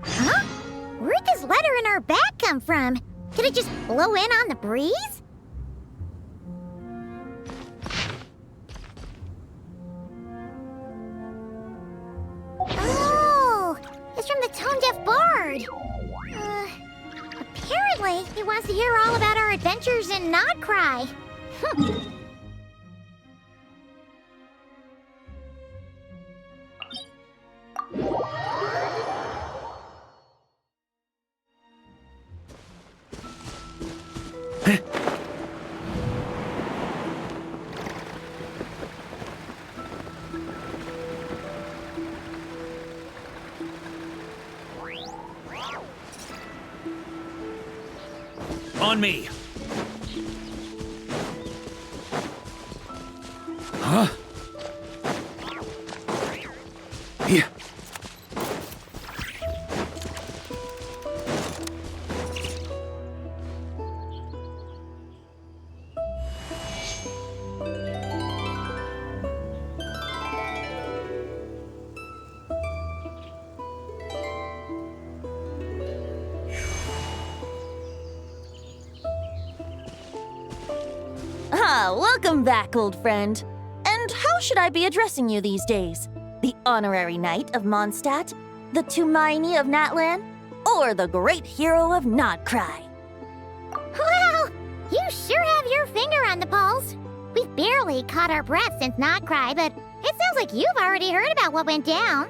Huh? Where'd this letter in our bag come from? Did it just blow in on the breeze? Oh, it's from the tone-deaf bard. Apparently, he wants to hear all about our adventures in Nodcry. On me! Huh? Yeah. Welcome back, old friend. And how should I be addressing you these days? The honorary knight of Mondstadt? The Tumaini of Natlan? Or the great hero of Nodcry? Well, you sure have your finger on the pulse. We've barely caught our breath since Nodcry, but it sounds like you've already heard about what went down.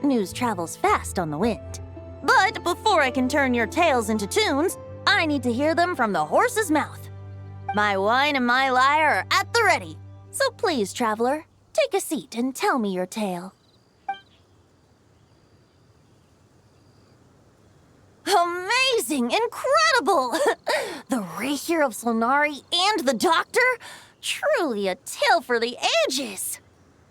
News travels fast on the wind. But before I can turn your tales into tunes, I need to hear them from the horse's mouth. My wine and my lyre are at the ready. So please, traveler, take a seat and tell me your tale. Amazing! Incredible! The Rahier of Solnari and the Doctor? Truly a tale for the ages!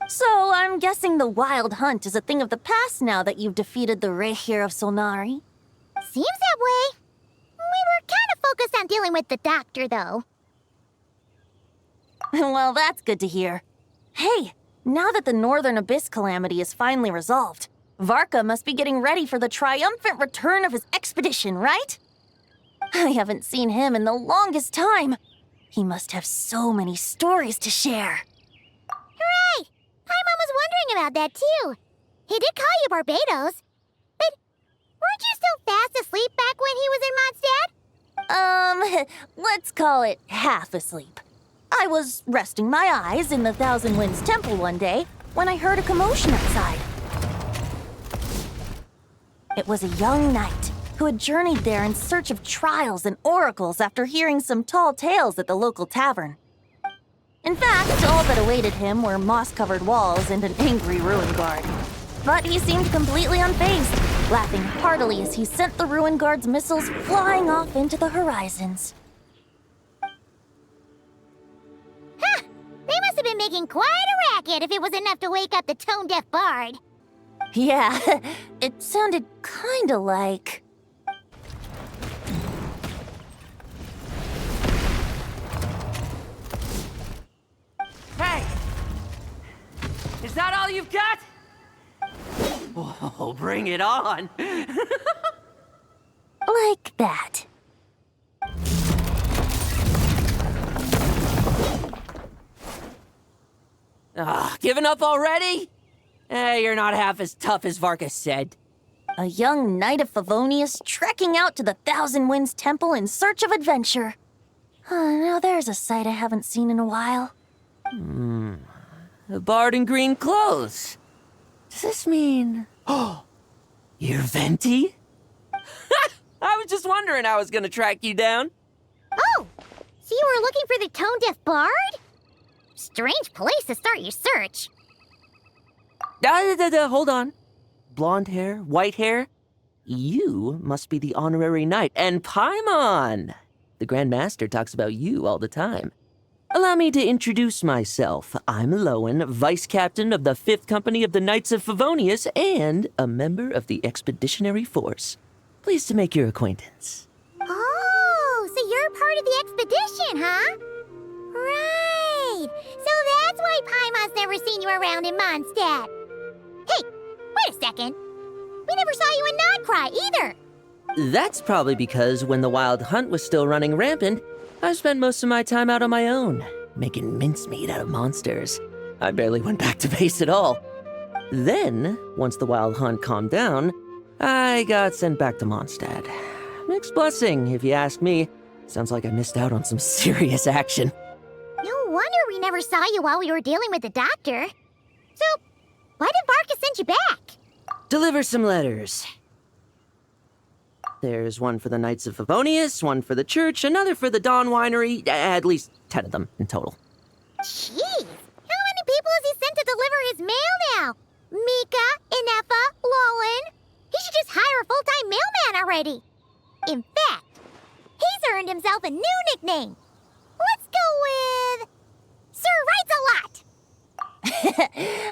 So I'm guessing the wild hunt is a thing of the past now that you've defeated the Rahier of Solnari? Seems that way. We were kind of focused on dealing with the Doctor, though. Well, that's good to hear. Hey, now that the Northern Abyss calamity is finally resolved, Varka must be getting ready for the triumphant return of his expedition, right? I haven't seen him in the longest time. He must have so many stories to share. Hooray! Paimon was wondering about that, too. He did call you Barbados. But weren't you still fast asleep back when he was in Mondstadt? Let's call it half asleep. I was resting my eyes in the Thousand Winds Temple one day when I heard a commotion outside. It was a young knight who had journeyed there in search of trials and oracles after hearing some tall tales at the local tavern. In fact, all that awaited him were moss-covered walls and an angry ruin guard. But he seemed completely unfazed, laughing heartily as he sent the ruin guard's missiles flying off into the horizons. They must have been making quite a racket if it was enough to wake up the tone-deaf bard. Yeah, it sounded kinda like... Hey! Is that all you've got? Oh, bring it on! like that. Giving up already? You're not half as tough as Varka said. A young knight of Favonius trekking out to the Thousand Winds Temple in search of adventure. Now there's a sight I haven't seen in a while. A bard in green clothes. Does this mean... Oh, you're Venti? I was just wondering I was gonna track you down. Oh, so you were looking for the tone-deaf bard? Strange place to start your search. Hold on. Blonde hair, white hair. You must be the honorary knight. And Paimon! The Grand Master talks about you all the time. Allow me to introduce myself. I'm Lowen, Vice Captain of the 5th Company of the Knights of Favonius and a member of the Expeditionary Force. Pleased to make your acquaintance. Oh, so you're part of the expedition, huh? Right. So that's why Paimon's never seen you around in Mondstadt. Hey, wait a second. We never saw you and Nod cry either. That's probably because when the wild hunt was still running rampant, I spent most of my time out on my own, making mincemeat out of monsters. I barely went back to base at all. Then, once the wild hunt calmed down, I got sent back to Mondstadt. Mixed blessing, if you ask me. Sounds like I missed out on some serious action. No wonder we never saw you while we were dealing with the doctor. So, why did Varka send you back? Deliver some letters. There's one for the Knights of Favonius, one for the church, another for the Dawn Winery, at least 10 of them in total. Jeez, how many people has he sent to deliver his mail now? Mika, Inefa, Lolan. He should just hire a full-time mailman already. In fact, he's earned himself a new nickname. Let's go with Sir Writes-A-Lot.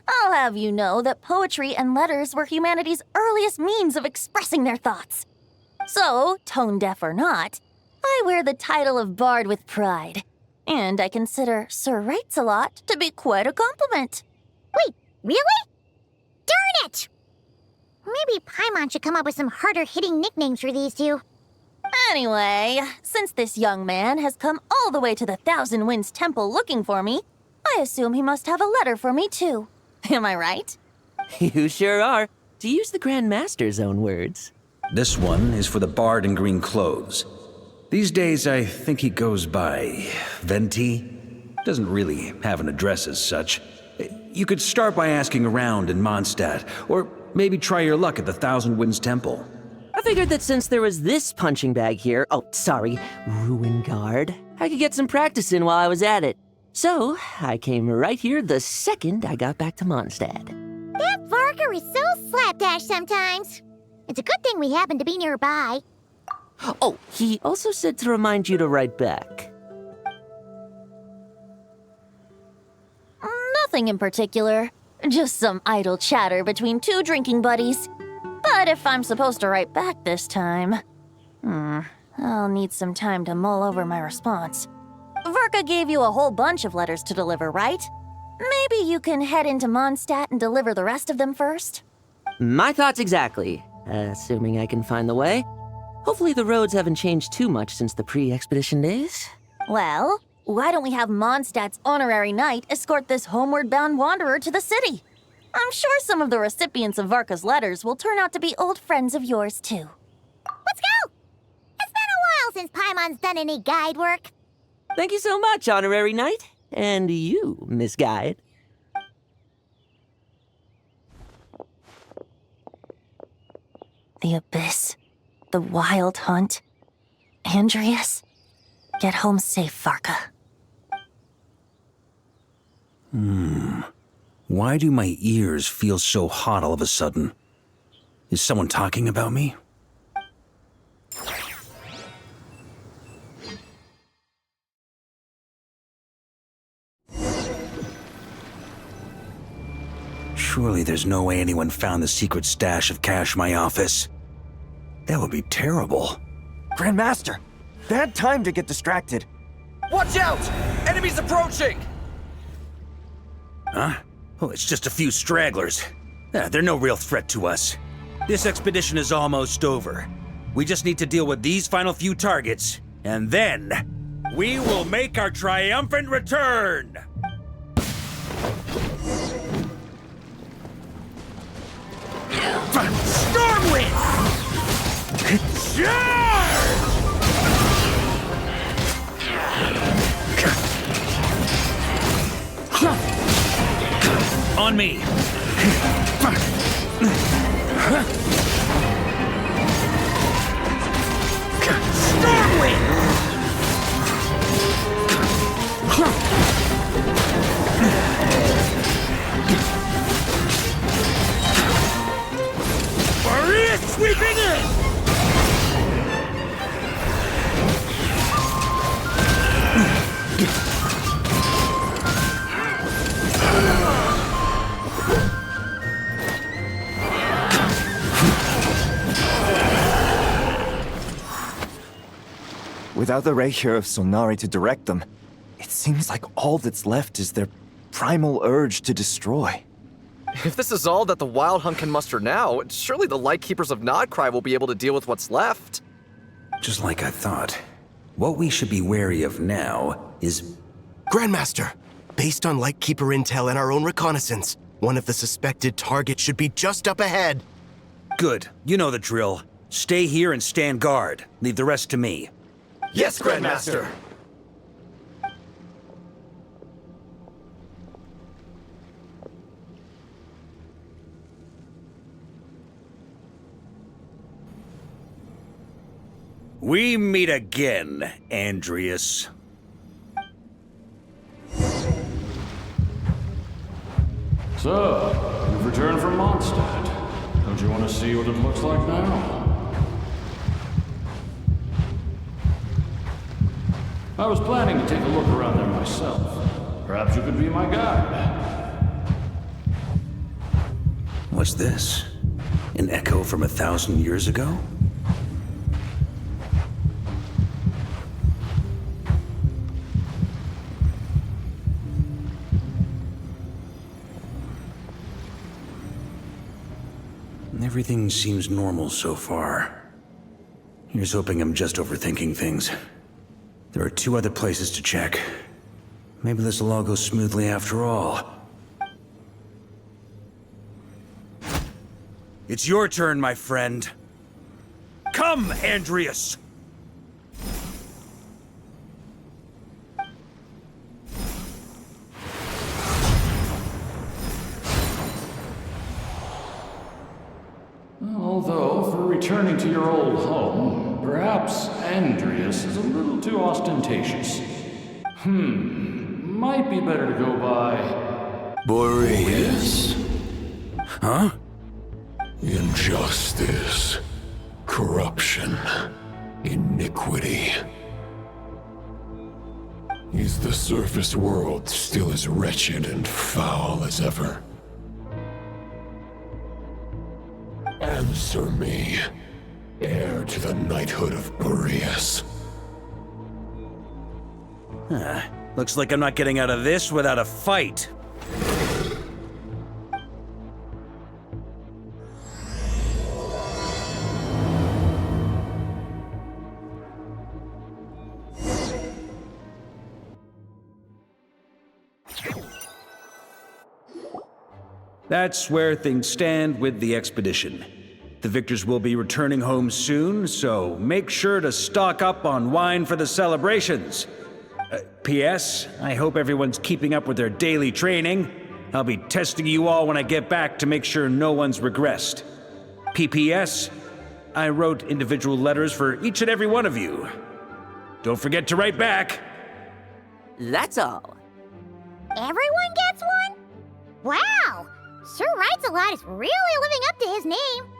I'll have you know that poetry and letters were humanity's earliest means of expressing their thoughts. So, tone deaf or not, I wear the title of Bard with pride. And I consider Sir Writes-A-Lot to be quite a compliment. Wait, really? Darn it! Maybe Paimon should come up with some harder-hitting nicknames for these two. Anyway, since this young man has come all the way to the Thousand Winds Temple looking for me, I assume he must have a letter for me too. Am I right? You sure are, to use the Grand Master's own words. This one is for the bard in green clothes. These days, I think he goes by Venti. Doesn't really have an address as such. You could start by asking around in Mondstadt, or maybe try your luck at the Thousand Winds Temple. I figured that since there was this punching bag here, Ruin Guard, I could get some practice in while I was at it. So, I came right here the second I got back to Mondstadt. That Varka is so slapdash sometimes. It's a good thing we happen to be nearby. Oh, he also said to remind you to write back. Nothing in particular. Just some idle chatter between two drinking buddies. But if I'm supposed to write back this time, I'll need some time to mull over my response. Varka gave you a whole bunch of letters to deliver, right? Maybe you can head into Mondstadt and deliver the rest of them first? My thoughts exactly, assuming I can find the way. Hopefully the roads haven't changed too much since the pre-expedition days. Well, why don't we have Mondstadt's honorary knight escort this homeward-bound wanderer to the city? I'm sure some of the recipients of Varka's letters will turn out to be old friends of yours, too. Let's go! It's been a while since Paimon's done any guide work. Thank you so much, Honorary Knight. And you, Miss Guide. The Abyss. The Wild Hunt. Andreas. Get home safe, Varka. Why do my ears feel so hot all of a sudden? Is someone talking about me? Surely there's no way anyone found the secret stash of cash in my office. That would be terrible. Grandmaster, bad time to get distracted. Watch out! Enemies approaching! Huh? Oh, it's just a few stragglers. They're no real threat to us. This expedition is almost over. We just need to deal with these final few targets, and then we will make our triumphant return! Stormwind! Charge! On me! Stormwind! Maria sweeping in! Without the ray here of Sonari to direct them, it seems like all that's left is their primal urge to destroy. If this is all that the Wild Hunt can muster now, surely the Lightkeepers of Nodcry will be able to deal with what's left. Just like I thought. What we should be wary of now is... Grandmaster, based on Lightkeeper intel and our own reconnaissance, one of the suspected targets should be just up ahead. Good. You know the drill. Stay here and stand guard. Leave the rest to me. Yes, Grandmaster! We meet again, Andreas. So, you've returned from Mondstadt. Don't you want to see what it looks like now? I was planning to take a look around there myself. Perhaps you could be my guide. What's this? An echo from 1,000 years ago? Everything seems normal so far. Here's hoping I'm just overthinking things. There are 2 other places to check. Maybe this will all go smoothly after all. It's your turn, my friend. Come, Andreas! Although, for returning to your old home, perhaps Andreas is a little too ostentatious. Might be better to go by... Boreas. Huh? Injustice. Corruption. Iniquity. Is the surface world still as wretched and foul as ever? Answer me, heir to the knighthood of Boreas. Looks like I'm not getting out of this without a fight. That's where things stand with the expedition. The victors will be returning home soon, so make sure to stock up on wine for the celebrations. P.S. I hope everyone's keeping up with their daily training. I'll be testing you all when I get back to make sure no one's regressed. P.P.S. I wrote individual letters for each and every one of you. Don't forget to write back. That's all. Everyone gets one? Wow! Sir Writes a Lot is really living up to his name.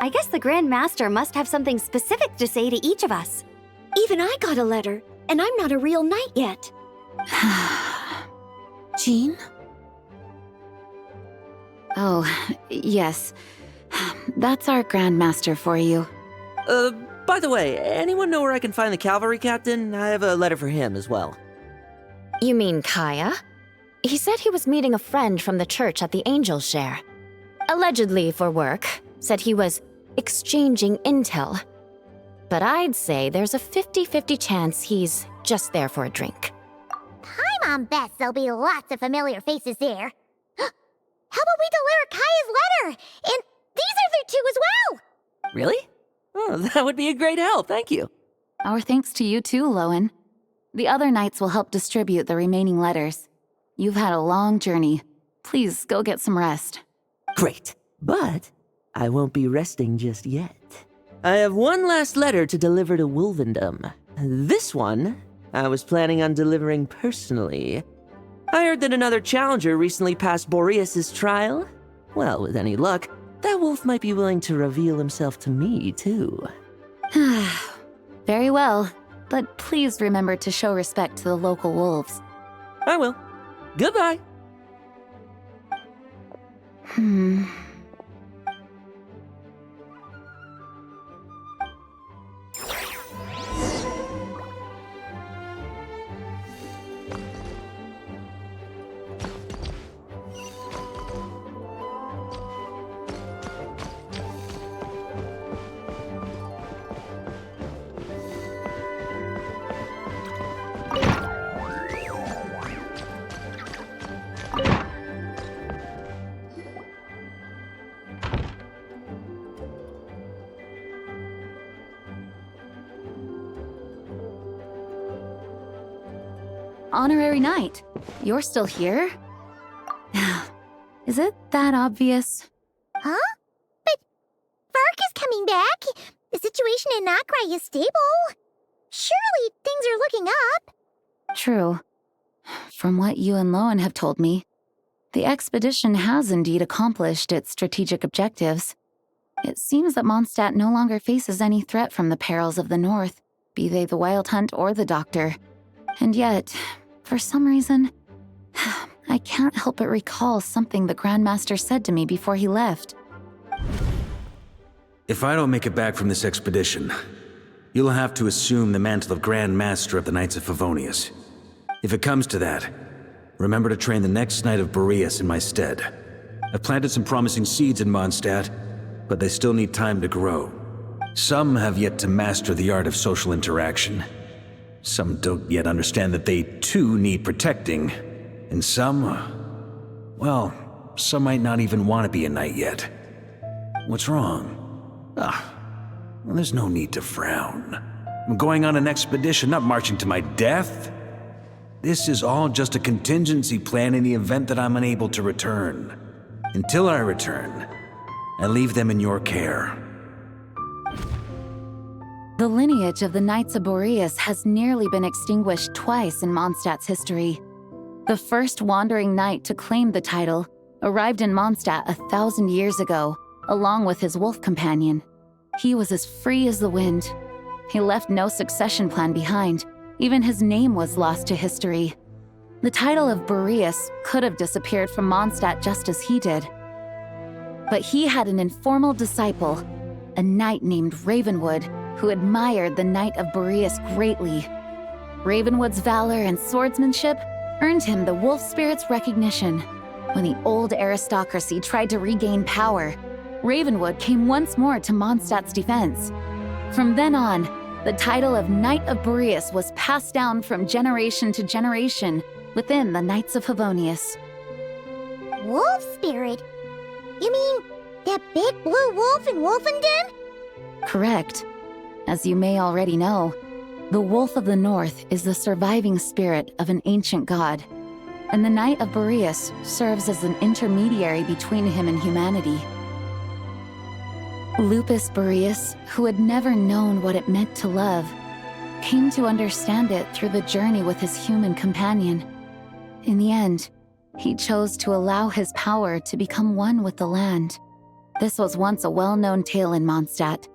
I guess the Grand Master must have something specific to say to each of us. Even I got a letter, and I'm not a real knight yet. Jean? Oh, yes. That's our Grand Master for you. By the way, anyone know where I can find the cavalry captain? I have a letter for him as well. You mean Kaya? He said he was meeting a friend from the church at the Angel Share. Allegedly for work. Said he was exchanging intel. But I'd say there's a 50-50 chance he's just there for a drink. Paimon bets there'll be lots of familiar faces there. How about we deliver Kaya's letter? And these other 2 as well! Really? Oh, that would be a great help, thank you. Our thanks to you too, Lowen. The other knights will help distribute the remaining letters. You've had a long journey. Please go get some rest. Great, but I won't be resting just yet. I have one last letter to deliver to Wolvendom. This one, I was planning on delivering personally. I heard that another challenger recently passed Boreas' trial. Well, with any luck, that wolf might be willing to reveal himself to me, too. Very well, but please remember to show respect to the local wolves. I will. Goodbye. Honorary Knight, you're still here? Is it that obvious? Huh? But Varka's coming back. The situation in Notcry is stable. Surely things are looking up. True. From what you and Lowen have told me, the expedition has indeed accomplished its strategic objectives. It seems that Mondstadt no longer faces any threat from the perils of the North, be they the Wild Hunt or the Doctor. And yet, for some reason, I can't help but recall something the Grandmaster said to me before he left. If I don't make it back from this expedition, you'll have to assume the mantle of Grand Master of the Knights of Favonius. If it comes to that, remember to train the next Knight of Boreas in my stead. I've planted some promising seeds in Mondstadt, but they still need time to grow. Some have yet to master the art of social interaction. Some don't yet understand that they too need protecting. And some, well, some might not even want to be a knight yet. What's wrong? Well, there's no need to frown. I'm going on an expedition, not marching to my death. This is all just a contingency plan in the event that I'm unable to return. Until I return, I leave them in your care. The lineage of the Knights of Boreas has nearly been extinguished twice in Mondstadt's history. The first wandering knight to claim the title arrived in Mondstadt 1,000 years ago, along with his wolf companion. He was as free as the wind. He left no succession plan behind. Even his name was lost to history. The title of Boreas could have disappeared from Mondstadt just as he did. But he had an informal disciple, a knight named Ravenwood, who admired the Knight of Boreas greatly. Ravenwood's valor and swordsmanship earned him the wolf spirit's recognition. When the old aristocracy tried to regain power, Ravenwood came once more to Mondstadt's defense. From then on, the title of Knight of Boreas was passed down from generation to generation within the Knights of Favonius. Wolf spirit? You mean that big blue wolf in Wolfenden? Correct. As you may already know, the Wolf of the North is the surviving spirit of an ancient god, and the Knight of Boreas serves as an intermediary between him and humanity. Lupus Boreas, who had never known what it meant to love, came to understand it through the journey with his human companion. In the end, he chose to allow his power to become one with the land. This was once a well-known tale in Mondstadt,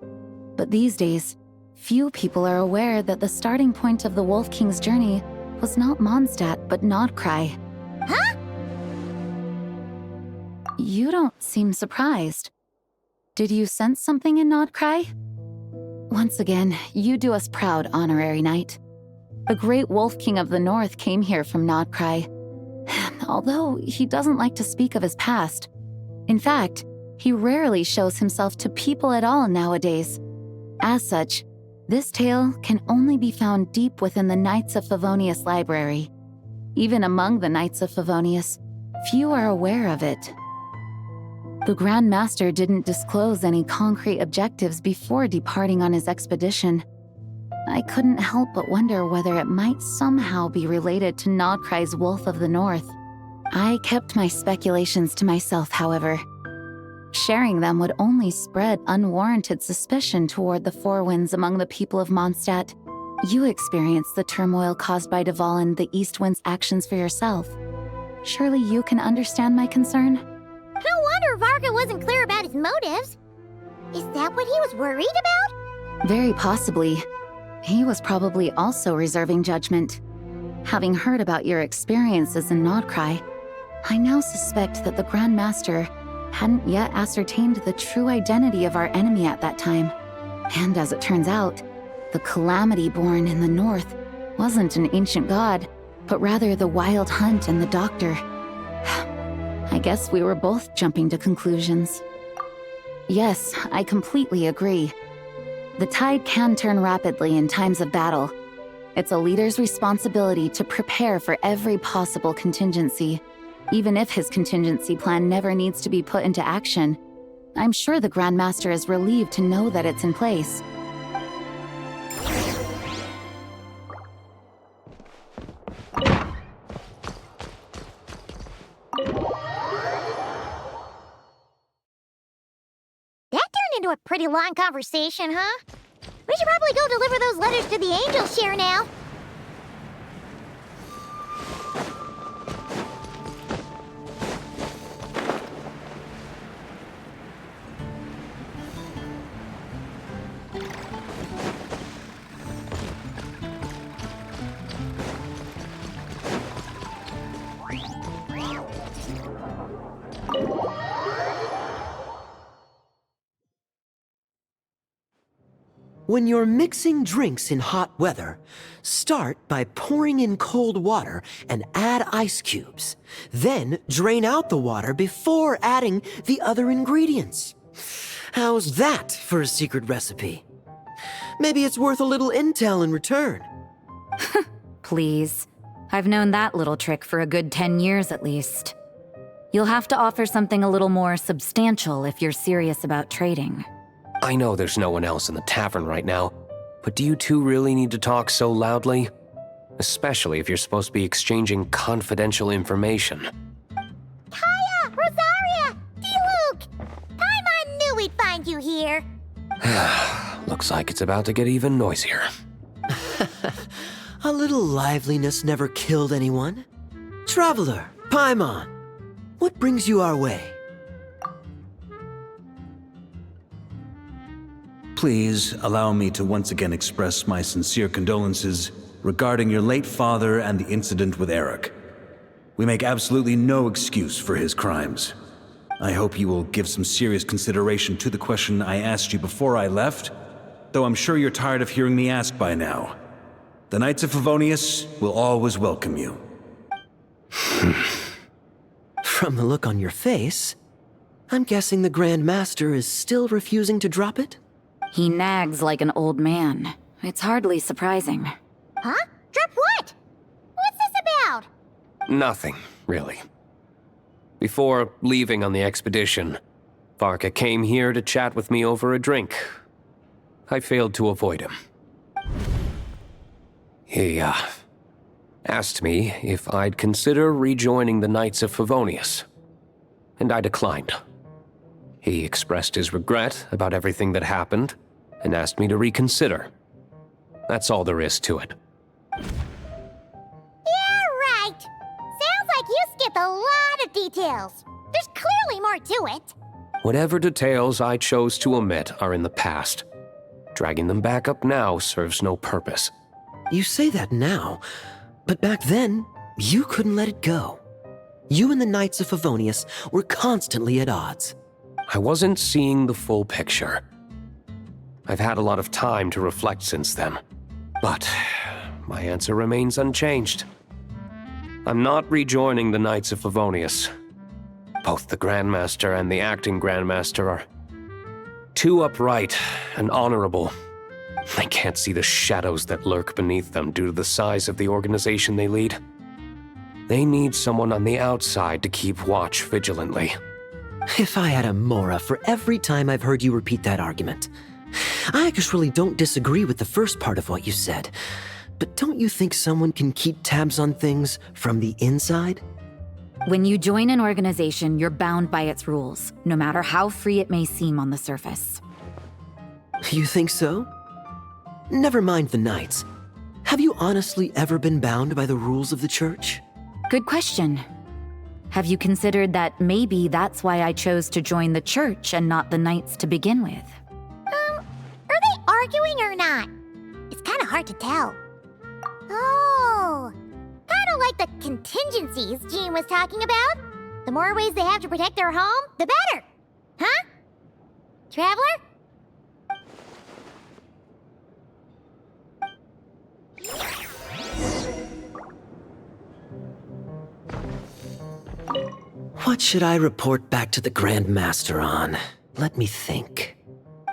but these days, few people are aware that the starting point of the Wolf King's journey was not Mondstadt, but Notcry. Huh? You don't seem surprised. Did you sense something in Notcry? Once again, you do us proud, Honorary Knight. The great Wolf King of the North came here from Notcry, although he doesn't like to speak of his past. In fact, he rarely shows himself to people at all nowadays. As such, this tale can only be found deep within the Knights of Favonius library. Even among the Knights of Favonius, few are aware of it. The Grand Master didn't disclose any concrete objectives before departing on his expedition. I couldn't help but wonder whether it might somehow be related to Notcry's Wolf of the North. I kept my speculations to myself, however. Sharing them would only spread unwarranted suspicion toward the Four Winds among the people of Mondstadt. You experienced the turmoil caused by Dvalin the East Wind's actions for yourself. Surely you can understand my concern? No wonder Varka wasn't clear about his motives. Is that what he was worried about? Very possibly. He was probably also reserving judgment. Having heard about your experiences in Notcry, I now suspect that the Grand Master hadn't yet ascertained the true identity of our enemy at that time. And as it turns out, the Calamity born in the North wasn't an ancient god, but rather the Wild Hunt and the Doctor. I guess we were both jumping to conclusions. Yes, I completely agree. The tide can turn rapidly in times of battle. It's a leader's responsibility to prepare for every possible contingency. Even if his contingency plan never needs to be put into action, I'm sure the Grand Master is relieved to know that it's in place. into a pretty long conversation, huh? We should probably go deliver those letters to the angel share now. When you're mixing drinks in hot weather, start by pouring in cold water and add ice cubes. Then drain out the water before adding the other ingredients. How's that for a secret recipe? Maybe it's worth a little intel in return. Please. I've known that little trick for a good 10 years at least. You'll have to offer something a little more substantial if you're serious about trading. I know there's no one else in the tavern right now, but do you two really need to talk so loudly? Especially if you're supposed to be exchanging confidential information. Kaya! Rosaria! D-Luke! Paimon knew we'd find you here. Looks like it's about to get even noisier. A little liveliness never killed anyone. Traveler, Paimon, what brings you our way? Please allow me to once again express my sincere condolences regarding your late father and the incident with Eric. We make absolutely no excuse for his crimes. I hope you will give some serious consideration to the question I asked you before I left, though I'm sure you're tired of hearing me ask by now. The Knights of Favonius will always welcome you. From the look on your face, I'm guessing the Grand Master is still refusing to drop it? He nags like an old man. It's hardly surprising. Huh? Drop what? What's this about? Nothing, really. Before leaving on the expedition, Varka came here to chat with me over a drink. I failed to avoid him. He, asked me if I'd consider rejoining the Knights of Favonius, and I declined. He expressed his regret about everything that happened and asked me to reconsider. That's all there is to it. Yeah, right. Sounds like you skipped a lot of details. There's clearly more to it. Whatever details I chose to omit are in the past. Dragging them back up now serves no purpose. You say that now, but back then, you couldn't let it go. You and the Knights of Favonius were constantly at odds. I wasn't seeing the full picture. I've had a lot of time to reflect since then, but my answer remains unchanged. I'm not rejoining the Knights of Favonius. Both the Grandmaster and the acting Grandmaster are too upright and honorable. I can't see the shadows that lurk beneath them due to the size of the organization they lead. They need someone on the outside to keep watch vigilantly. If I had a Mora for every time I've heard you repeat that argument. I actually don't disagree with the first part of what you said, but don't you think someone can keep tabs on things from the inside? When you join an organization, you're bound by its rules, no matter how free it may seem on the surface. You think so? Never mind the Knights. Have you honestly ever been bound by the rules of the Church? Good question. Have you considered that maybe that's why I chose to join the Church and not the Knights to begin with? Are they arguing or not? It's kind of hard to tell. Oh, kind of like the contingencies Jean was talking about. The more ways they have to protect their home, the better. Huh? Traveler? What should I report back to the Grand Master on? Let me think.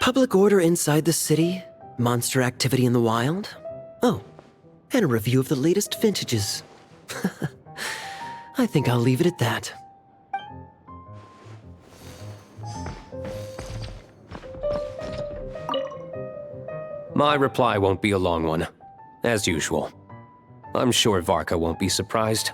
Public order inside the city? Monster activity in the wild? Oh, and a review of the latest vintages. I think I'll leave it at that. My reply won't be a long one, as usual. I'm sure Varka won't be surprised.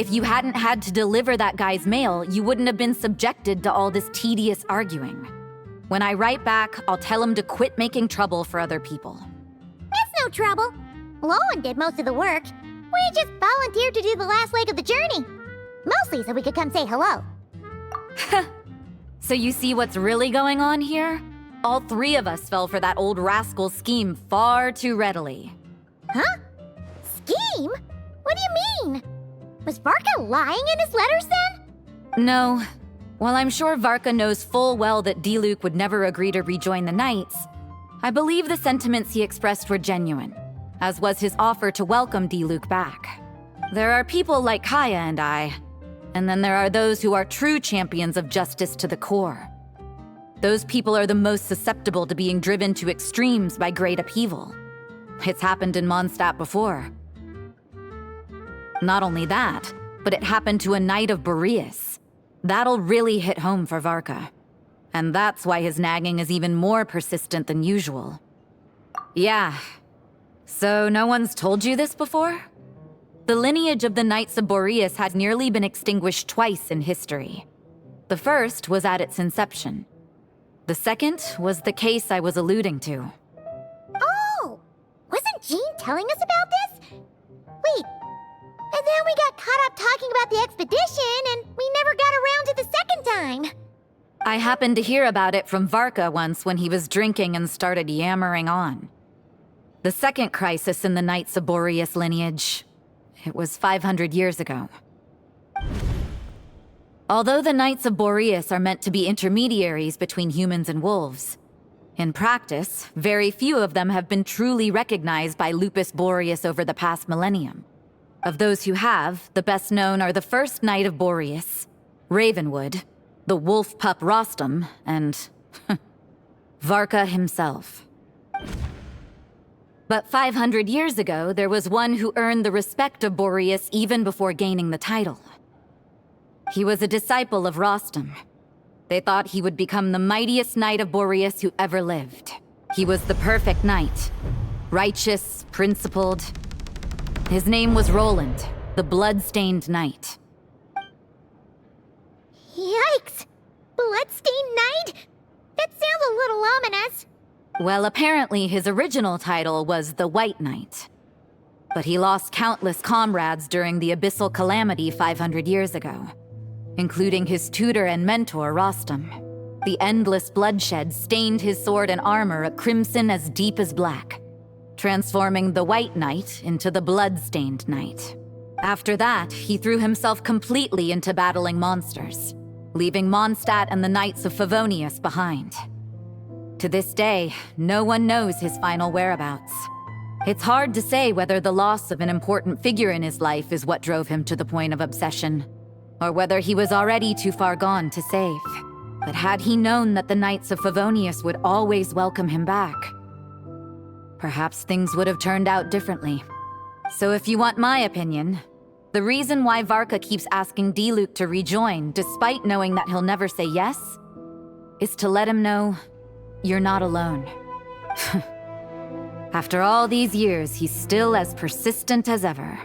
If you hadn't had to deliver that guy's mail, you wouldn't have been subjected to all this tedious arguing. When I write back, I'll tell him to quit making trouble for other people. That's no trouble. Lowen did most of the work. We just volunteered to do the last leg of the journey. Mostly so we could come say hello. So you see what's really going on here? All three of us fell for that old rascal's scheme far too readily. Huh? Scheme? What do you mean? Was Varka lying in his letters then? No. While I'm sure Varka knows full well that Diluc would never agree to rejoin the Knights, I believe the sentiments he expressed were genuine, as was his offer to welcome Diluc back. There are people like Kaya and I, and then there are those who are true champions of justice to the core. Those people are the most susceptible to being driven to extremes by great upheaval. It's happened in Mondstadt before. Not only that, but it happened to a Knight of Boreas. That'll really hit home for Varka. And that's why his nagging is even more persistent than usual. Yeah. So no one's told you this before? The lineage of the Knights of Boreas had nearly been extinguished twice in history. The first was at its inception. The second was the case I was alluding to. Oh! Wasn't Jean telling us about this? Wait, and then we got caught up talking about the expedition, and we never got around to the second time. I happened to hear about it from Varka once when he was drinking and started yammering on. The second crisis in the Knights of Boreas lineage. It was 500 years ago. Although the Knights of Boreas are meant to be intermediaries between humans and wolves, in practice, very few of them have been truly recognized by Lupus Boreas over the past millennium. Of those who have, the best known are the first Knight of Boreas, Ravenwood, the wolf pup Rostam, and Varka himself. But 500 years ago, there was one who earned the respect of Boreas even before gaining the title. He was a disciple of Rostam. They thought he would become the mightiest Knight of Boreas who ever lived. He was the perfect knight. Righteous, principled. His name was Roland, the blood-stained knight. Yikes! Bloodstained Knight? That sounds a little ominous. Well, apparently his original title was the White Knight. But he lost countless comrades during the Abyssal Calamity 500 years ago, including his tutor and mentor, Rostam. The endless bloodshed stained his sword and armor a crimson as deep as black, transforming the White Knight into the Blood-Stained Knight. After that, he threw himself completely into battling monsters, leaving Mondstadt and the Knights of Favonius behind. To this day, no one knows his final whereabouts. It's hard to say whether the loss of an important figure in his life is what drove him to the point of obsession, or whether he was already too far gone to save. But had he known that the Knights of Favonius would always welcome him back, perhaps things would have turned out differently. So if you want my opinion, the reason why Varka keeps asking Diluc to rejoin, despite knowing that he'll never say yes, is to let him know you're not alone. After all these years, he's still as persistent as ever.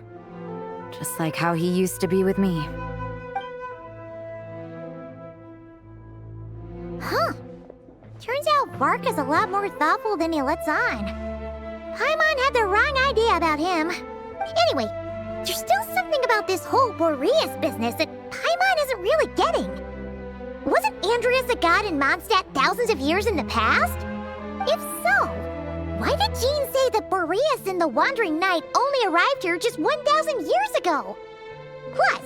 Just like how he used to be with me. Huh. Turns out Varka's a lot more thoughtful than he lets on. Paimon had the wrong idea about him. Anyway, there's still something about this whole Boreas business that Paimon isn't really getting. Wasn't Andreas a god in Mondstadt thousands of years in the past? If so, why did Jean say that Boreas and the Wandering Knight only arrived here just 1,000 years ago? Plus,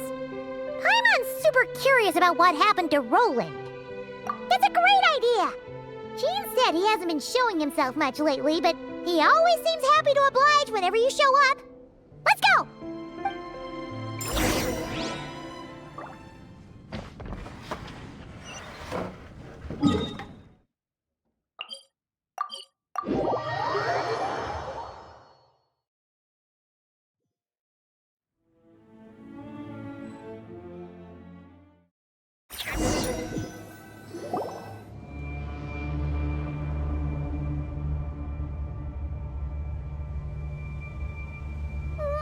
Paimon's super curious about what happened to Roland. That's a great idea! Jean said he hasn't been showing himself much lately, but he always seems happy to oblige whenever you show up. Let's go!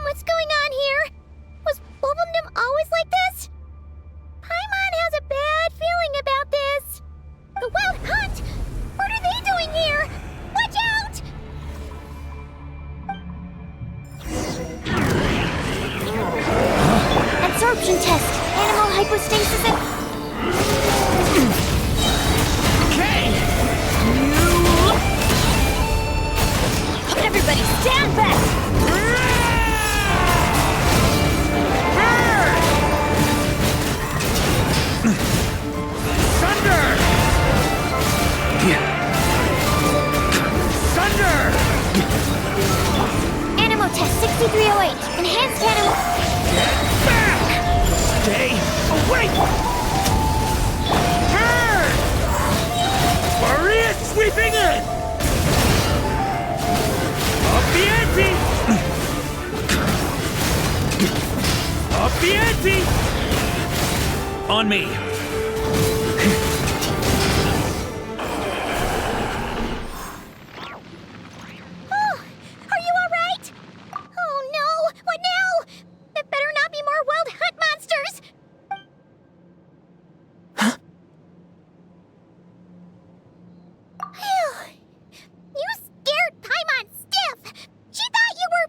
What's going thinks is it? Okay! Everybody stand back! Thunder! Thunder! Animo test 6308. Enhanced animo. Get back! Stay away! Turn! Maria sweeping in! Up the ante! Up the ante! On me. Oh, are you all right? Oh no, what now? There better not be more wild hunt monsters. You scared Paimon stiff. She thought you were...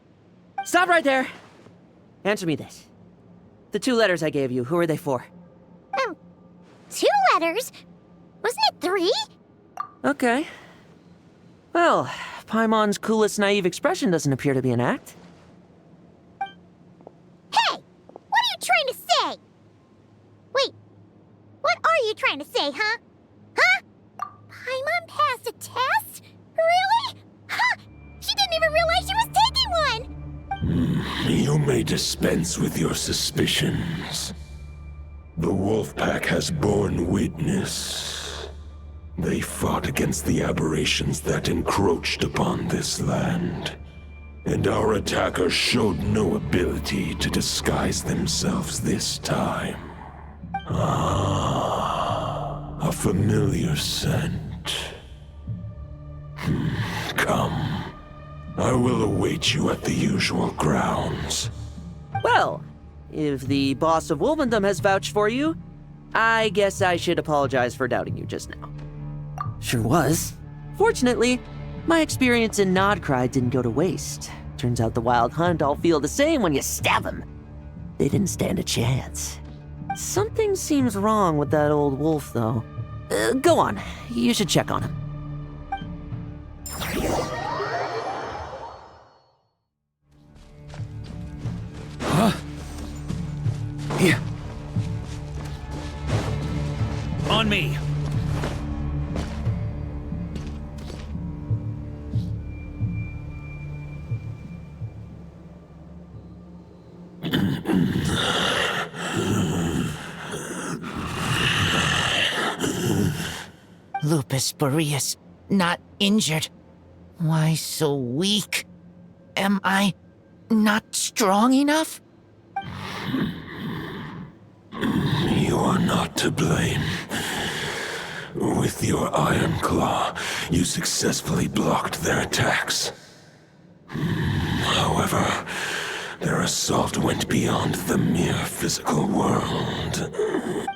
Stop right there! Answer me this. The 2 letters I gave you, who are they for? 2 letters? Wasn't it 3? Okay. Well, Paimon's coolest naive expression doesn't appear to be an act. Hey! What are you trying to say? Wait, what are you trying to say, huh? Huh? Paimon passed a test? Really? Huh! She didn't even realize she was taking one! You may dispense with your suspicions. The wolf pack has borne witness. They fought against the aberrations that encroached upon this land, and our attackers showed no ability to disguise themselves this time. Ah, a familiar scent. Come. I will await you at the usual grounds. Well, if the boss of Wolvendom has vouched for you, I guess I should apologize for doubting you just now. Sure was. Fortunately, my experience in Nodcry didn't go to waste. Turns out the Wild Hunt all feel the same when you stab them. They didn't stand a chance. Something seems wrong with that old wolf, though. Go on. You should check on him. Huh? Yeah. On me. Lupus Boreas, not injured. Why so weak? Am I not strong enough? You are not to blame. With your Iron Claw, you successfully blocked their attacks. However, their assault went beyond the mere physical world.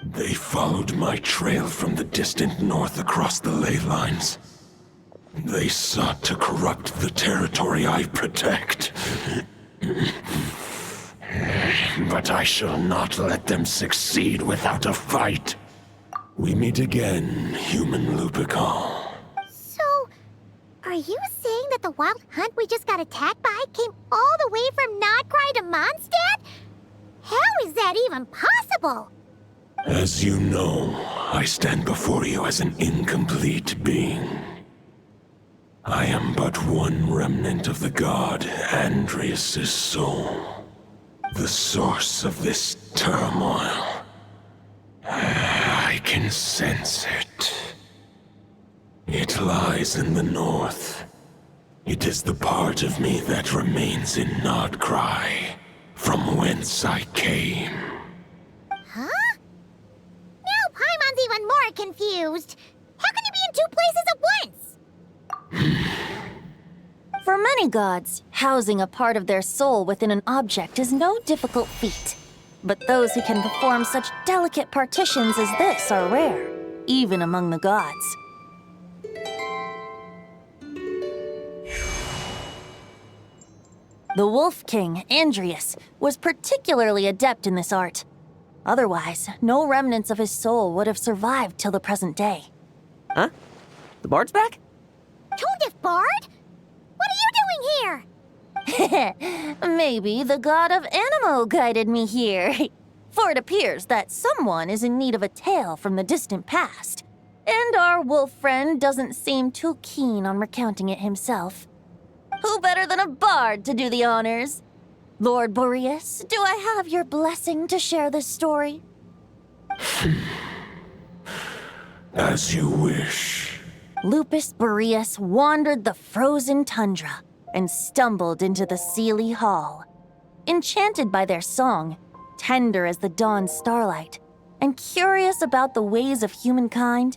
They followed my trail from the distant north across the ley lines. They sought to corrupt the territory I protect. But I shall not let them succeed without a fight. We meet again, human Lupical. So, are you saying that the Wild Hunt we just got attacked by came all the way from Nodcry to Mondstadt? How is that even possible? As you know, I stand before you as an incomplete being. I am but one remnant of the god Andrias' soul, the source of this turmoil. I can sense it. It lies in the north. It is the part of me that remains in Nodcry, from whence I came. Huh? Now Paimon's even more confused. How can he be in 2 places at once? For many gods, housing a part of their soul within an object is no difficult feat. But those who can perform such delicate partitions as this are rare, even among the gods. The Wolf King, Andrias, was particularly adept in this art. Otherwise, no remnants of his soul would have survived till the present day. Huh? The bard's back? Tone Deaf Bard? What are you doing here? Maybe the god of Animo guided me here. For it appears that someone is in need of a tale from the distant past, and our wolf friend doesn't seem too keen on recounting it himself. Who better than a bard to do the honors? Lord Boreas, do I have your blessing to share this story? As you wish. Lupus Boreas wandered the frozen tundra and stumbled into the Seelie Hall. Enchanted by their song, tender as the dawn starlight, and curious about the ways of humankind,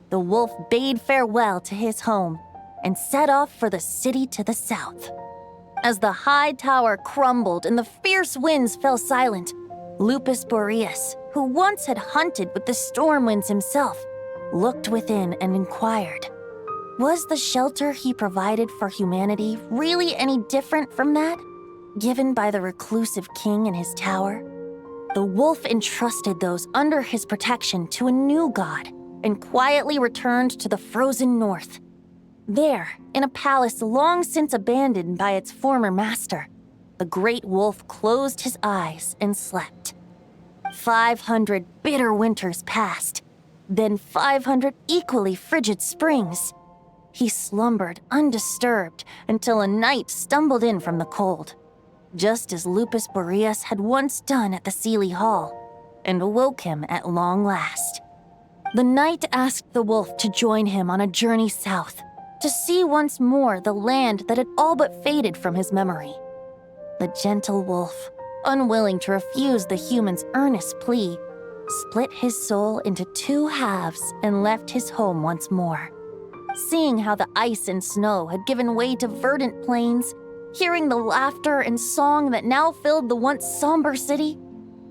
the wolf bade farewell to his home and set off for the city to the south. As the high tower crumbled and the fierce winds fell silent, Lupus Boreas, who once had hunted with the storm winds himself, looked within and inquired, was the shelter he provided for humanity really any different from that given by the reclusive king in his tower? The wolf entrusted those under his protection to a new god and quietly returned to the frozen north. There, in a palace long since abandoned by its former master, the great wolf closed his eyes and slept. 500 bitter winters passed, then 500 equally frigid springs. He slumbered undisturbed until a night stumbled in from the cold, just as Lupus Boreas had once done at the Seelie Hall, and awoke him at long last. The night asked the wolf to join him on a journey south, to see once more the land that had all but faded from his memory. The gentle wolf, unwilling to refuse the human's earnest plea, split his soul into 2 halves and left his home once more. Seeing how the ice and snow had given way to verdant plains, hearing the laughter and song that now filled the once somber city,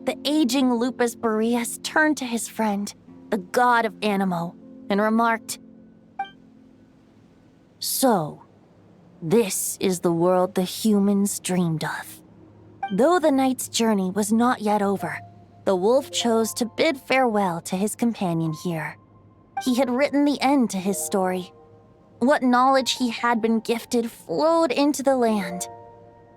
the aging Lupus Boreas turned to his friend, the god of Animo, and remarked, "So, this is the world the humans dreamed of." Though the night's journey was not yet over, the wolf chose to bid farewell to his companion here. He had written the end to his story. What knowledge he had been gifted flowed into the land.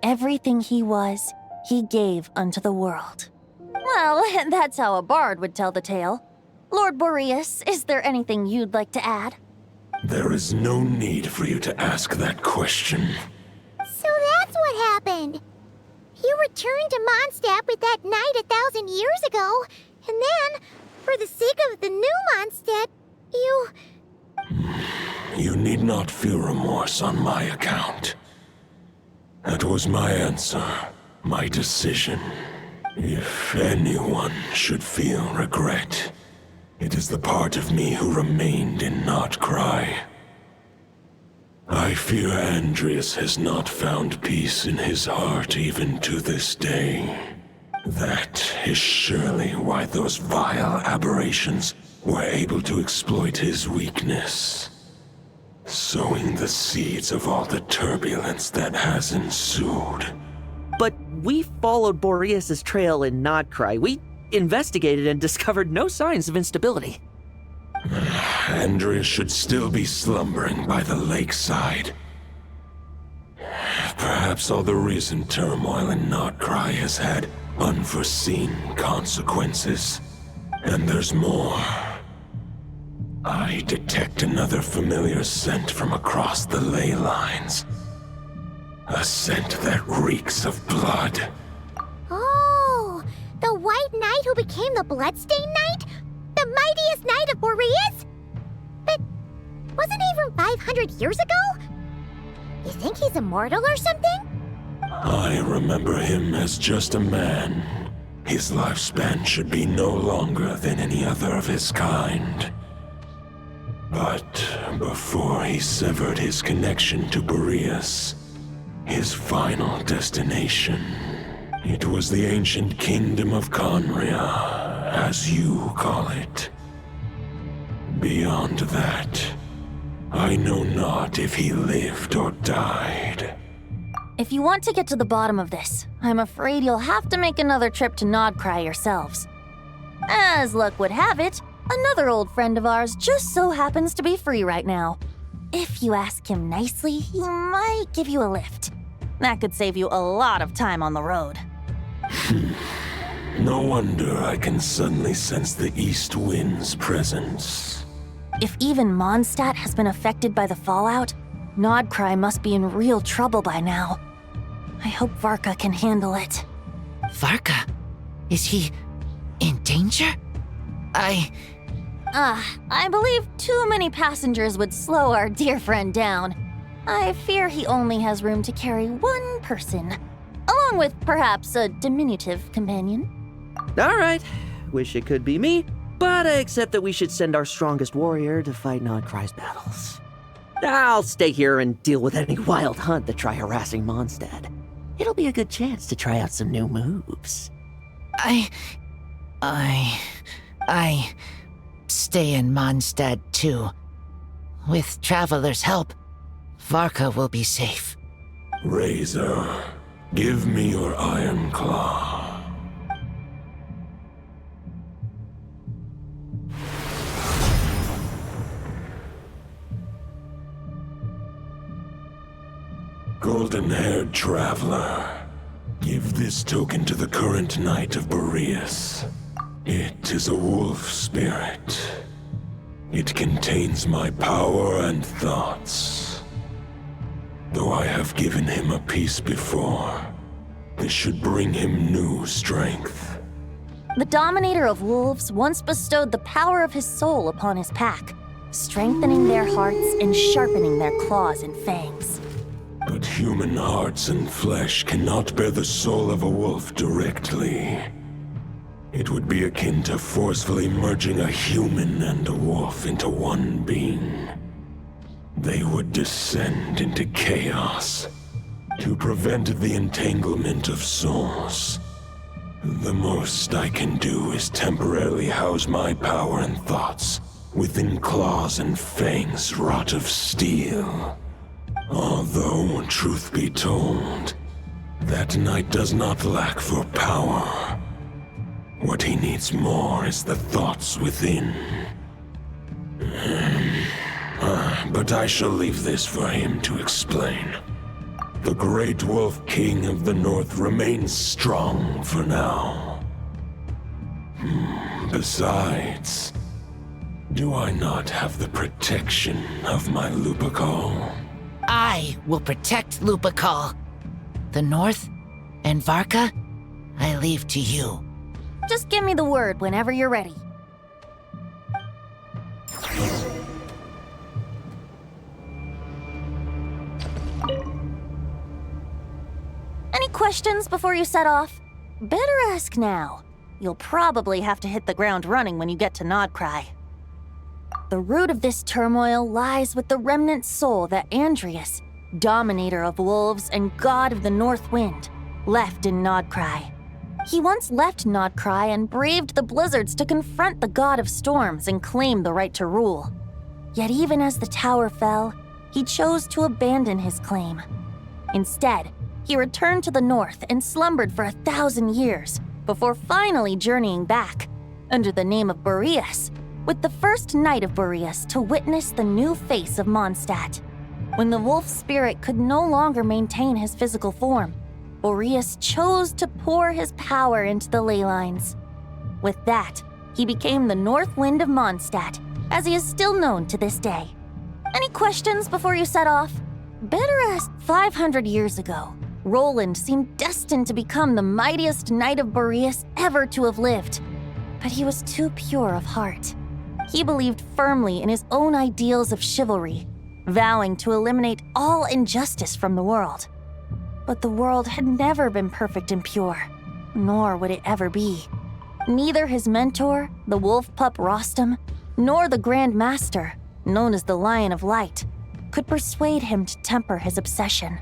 Everything he was, he gave unto the world. Well, that's how a bard would tell the tale. Lord Boreas, is there anything you'd like to add? There is no need for you to ask that question. So that's what happened. You returned to Mondstadt with that knight 1,000 years ago, and then, for the sake of the new Mondstadt, you... You need not feel remorse on my account. That was my answer, my decision. If anyone should feel regret, it is the part of me who remained in Notcry. I fear Andreas has not found peace in his heart even to this day. That is surely why those vile aberrations were able to exploit his weakness, sowing the seeds of all the turbulence that has ensued. But we followed Boreas' trail in Notcry. We investigated and discovered no signs of instability. Andreas should still be slumbering by the lakeside. Perhaps all the recent turmoil in Notcry has had unforeseen consequences. And there's more. I detect another familiar scent from across the ley lines. A scent that reeks of blood. Oh, the White Knight who became the Bloodstained Knight? The mightiest knight of Boreas? But wasn't he from 500 years ago? You think he's immortal or something? I remember him as just a man. His lifespan should be no longer than any other of his kind. But before he severed his connection to Boreas, his final destination, it was the ancient kingdom of Conria, as you call it. Beyond that, I know not if he lived or died. If you want to get to the bottom of this, I'm afraid you'll have to make another trip to Nodcry yourselves. As luck would have it, another old friend of ours just so happens to be free right now. If you ask him nicely, he might give you a lift. That could save you a lot of time on the road. No wonder I can suddenly sense the east wind's presence. If even Mondstadt has been affected by the fallout, Nodcry must be in real trouble by now. I hope Varka can handle it. Varka? Is he in danger? I believe too many passengers would slow our dear friend down. I fear he only has room to carry one person, along with perhaps a diminutive companion. All right. Wish it could be me, but I accept that we should send our strongest warrior to fight Nodcry's battles. I'll stay here and deal with any wild hunt that try harassing Mondstadt. It'll be a good chance to try out some new moves. I stay in Mondstadt too. With Traveler's help, Varka will be safe. Razor, give me your iron claw. Golden-haired traveler, give this token to the current knight of Boreas. It is a wolf spirit. It contains my power and thoughts. Though I have given him a piece before, this should bring him new strength. The Dominator of Wolves once bestowed the power of his soul upon his pack, strengthening their hearts and sharpening their claws and fangs. But human hearts and flesh cannot bear the soul of a wolf directly. It would be akin to forcefully merging a human and a wolf into one being. They would descend into chaos. To prevent the entanglement of souls, the most I can do is temporarily house my power and thoughts within claws and fangs wrought of steel. Although, truth be told, that knight does not lack for power. What he needs more is the thoughts within. But I shall leave this for him to explain. The Great Wolf King of the North remains strong for now. Besides, do I not have the protection of my Lupercal? I will protect Lupercal. The North and Varka, I leave to you. Just give me the word whenever you're ready. Any questions before you set off? Better ask now. You'll probably have to hit the ground running when you get to Nodcry. The root of this turmoil lies with the remnant soul that Andrius, Dominator of Wolves and God of the North Wind, left in Nodcry. He once left Nodcry and braved the blizzards to confront the God of Storms and claim the right to rule. Yet even as the tower fell, he chose to abandon his claim. Instead, he returned to the north and slumbered for 1,000 years before finally journeying back, under the name of Boreas, with the first knight of Boreas to witness the new face of Mondstadt. When the wolf spirit could no longer maintain his physical form, Boreas chose to pour his power into the ley lines. With that, he became the North Wind of Mondstadt, as he is still known to this day. Any questions before you set off? Better ask. 500 years ago, Roland seemed destined to become the mightiest knight of Boreas ever to have lived. But he was too pure of heart. He believed firmly in his own ideals of chivalry, vowing to eliminate all injustice from the world. But the world had never been perfect and pure, nor would it ever be. Neither his mentor, the wolf pup Rostam, nor the Grand Master, known as the Lion of Light, could persuade him to temper his obsession.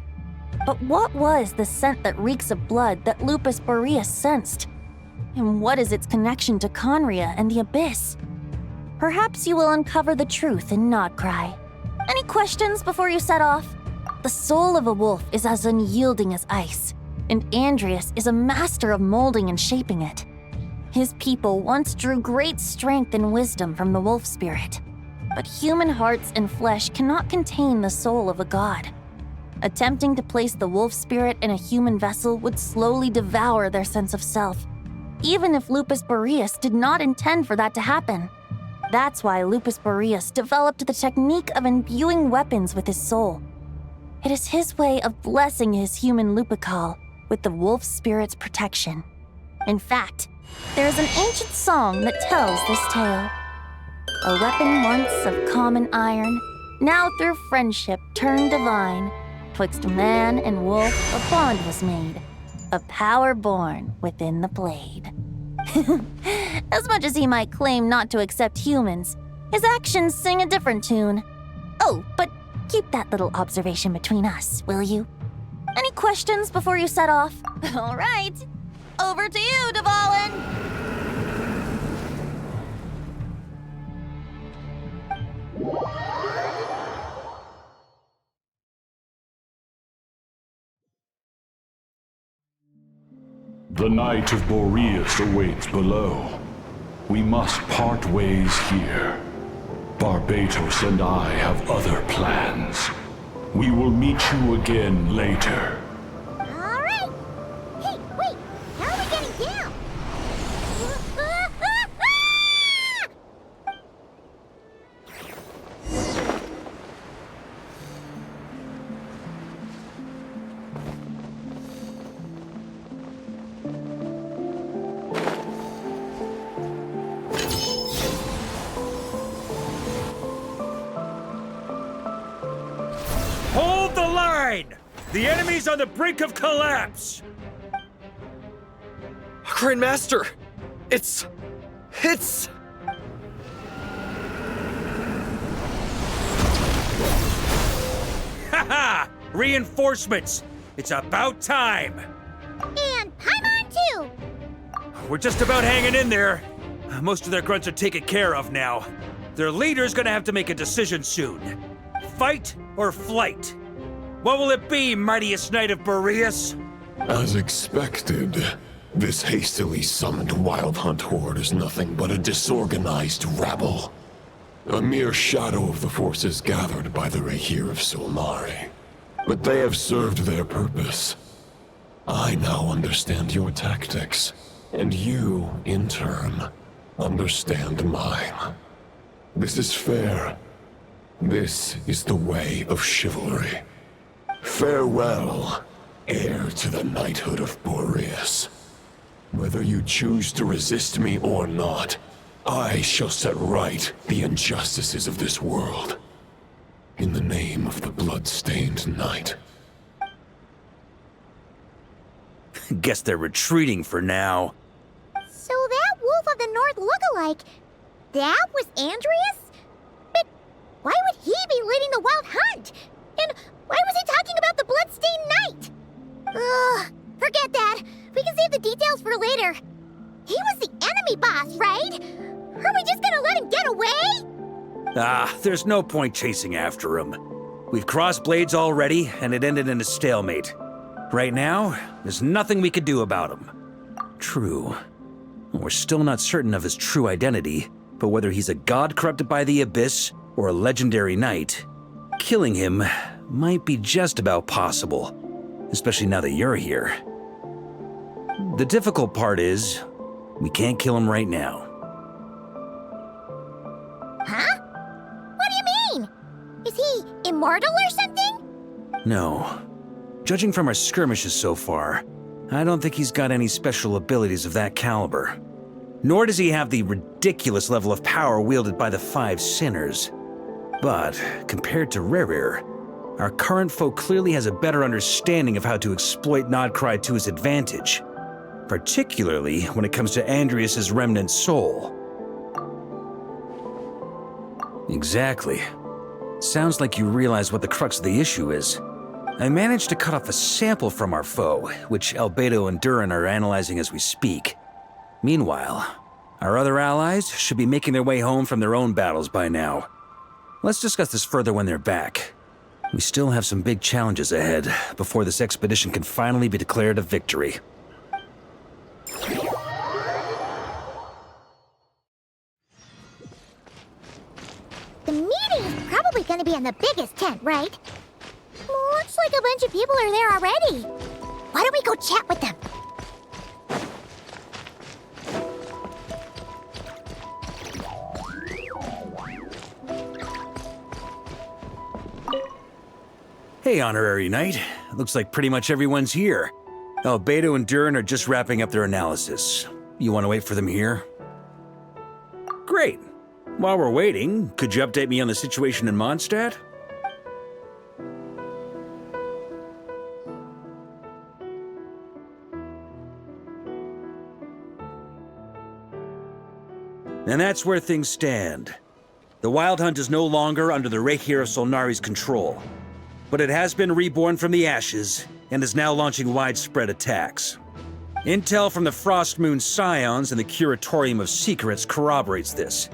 But what was the scent that reeks of blood that Lupus Boreas sensed? And what is its connection to Conria and the Abyss? Perhaps you will uncover the truth in Nodcry. Any questions before you set off? The soul of a wolf is as unyielding as ice, and Andrius is a master of molding and shaping it. His people once drew great strength and wisdom from the wolf spirit. But human hearts and flesh cannot contain the soul of a god. Attempting to place the wolf spirit in a human vessel would slowly devour their sense of self, even if Lupus Boreas did not intend for that to happen. That's why Lupus Boreas developed the technique of imbuing weapons with his soul. It is his way of blessing his human Lupical with the wolf spirit's protection. In fact, there is an ancient song that tells this tale. A weapon once of common iron, now through friendship turned divine. Twixt man and wolf a bond was made, a power born within the blade. As much as he might claim not to accept humans, his actions sing a different tune. Oh, but keep that little observation between us, will you? Any questions before you set off? All right, over to you, Dvalin! The Knight of Boreas awaits below. We must part ways here. Barbatos and I have other plans. We will meet you again later. All right. Hey, wait. How are we getting down? Hold the line! The enemy's on the brink of collapse! Grandmaster! It's... Haha! Reinforcements! It's about time! And Paimon too! We're just about hanging in there. Most of their grunts are taken care of now. Their leader's gonna have to make a decision soon. Fight or flight? What will it be, mightiest Knight of Boreas? As expected, this hastily summoned Wild Hunt horde is nothing but a disorganized rabble. A mere shadow of the forces gathered by the Rahir of Solmari. But they have served their purpose. I now understand your tactics, and you, in turn, understand mine. This is fair. This is the way of chivalry. Farewell, heir to the knighthood of Boreas. Whether you choose to resist me or not, I shall set right the injustices of this world. In the name of the blood-stained knight. Guess they're retreating for now. So that Wolf of the North lookalike, that was Andreas? But why would he be leading the Wild Hunt? And why was he talking about the Bloodstained Knight? Ugh, forget that. We can save the details for later. He was the enemy boss, right? Are we just gonna let him get away? There's no point chasing after him. We've crossed blades already, and it ended in a stalemate. Right now, there's nothing we could do about him. True. We're still not certain of his true identity, but whether he's a god corrupted by the Abyss or a legendary knight, killing him might be just about possible, especially now that you're here. The difficult part is, we can't kill him right now. Huh? What do you mean? Is he immortal or something? No. Judging from our skirmishes so far, I don't think he's got any special abilities of that caliber. Nor does he have the ridiculous level of power wielded by the Five Sinners. But, compared to Rerir, our current foe clearly has a better understanding of how to exploit Nodcry to his advantage, particularly when it comes to Andreas' remnant soul. Exactly. Sounds like you realize what the crux of the issue is. I managed to cut off a sample from our foe, which Albedo and Durin are analyzing as we speak. Meanwhile, our other allies should be making their way home from their own battles by now. Let's discuss this further when they're back. We still have some big challenges ahead before this expedition can finally be declared a victory. gonna be in the biggest tent, right? Looks like a bunch of people are there already. Why don't we go chat with them? Hey, Honorary Knight. Looks like pretty much everyone's here. Beto and Durin are just wrapping up their analysis. You want to wait for them here? Great. While we're waiting, could you update me on the situation in Mondstadt? And that's where things stand. The Wild Hunt is no longer under the Reikir of Solnari's control, but it has been reborn from the ashes and is now launching widespread attacks. Intel from the Frostmoon Scions and the Curatorium of Secrets corroborates this.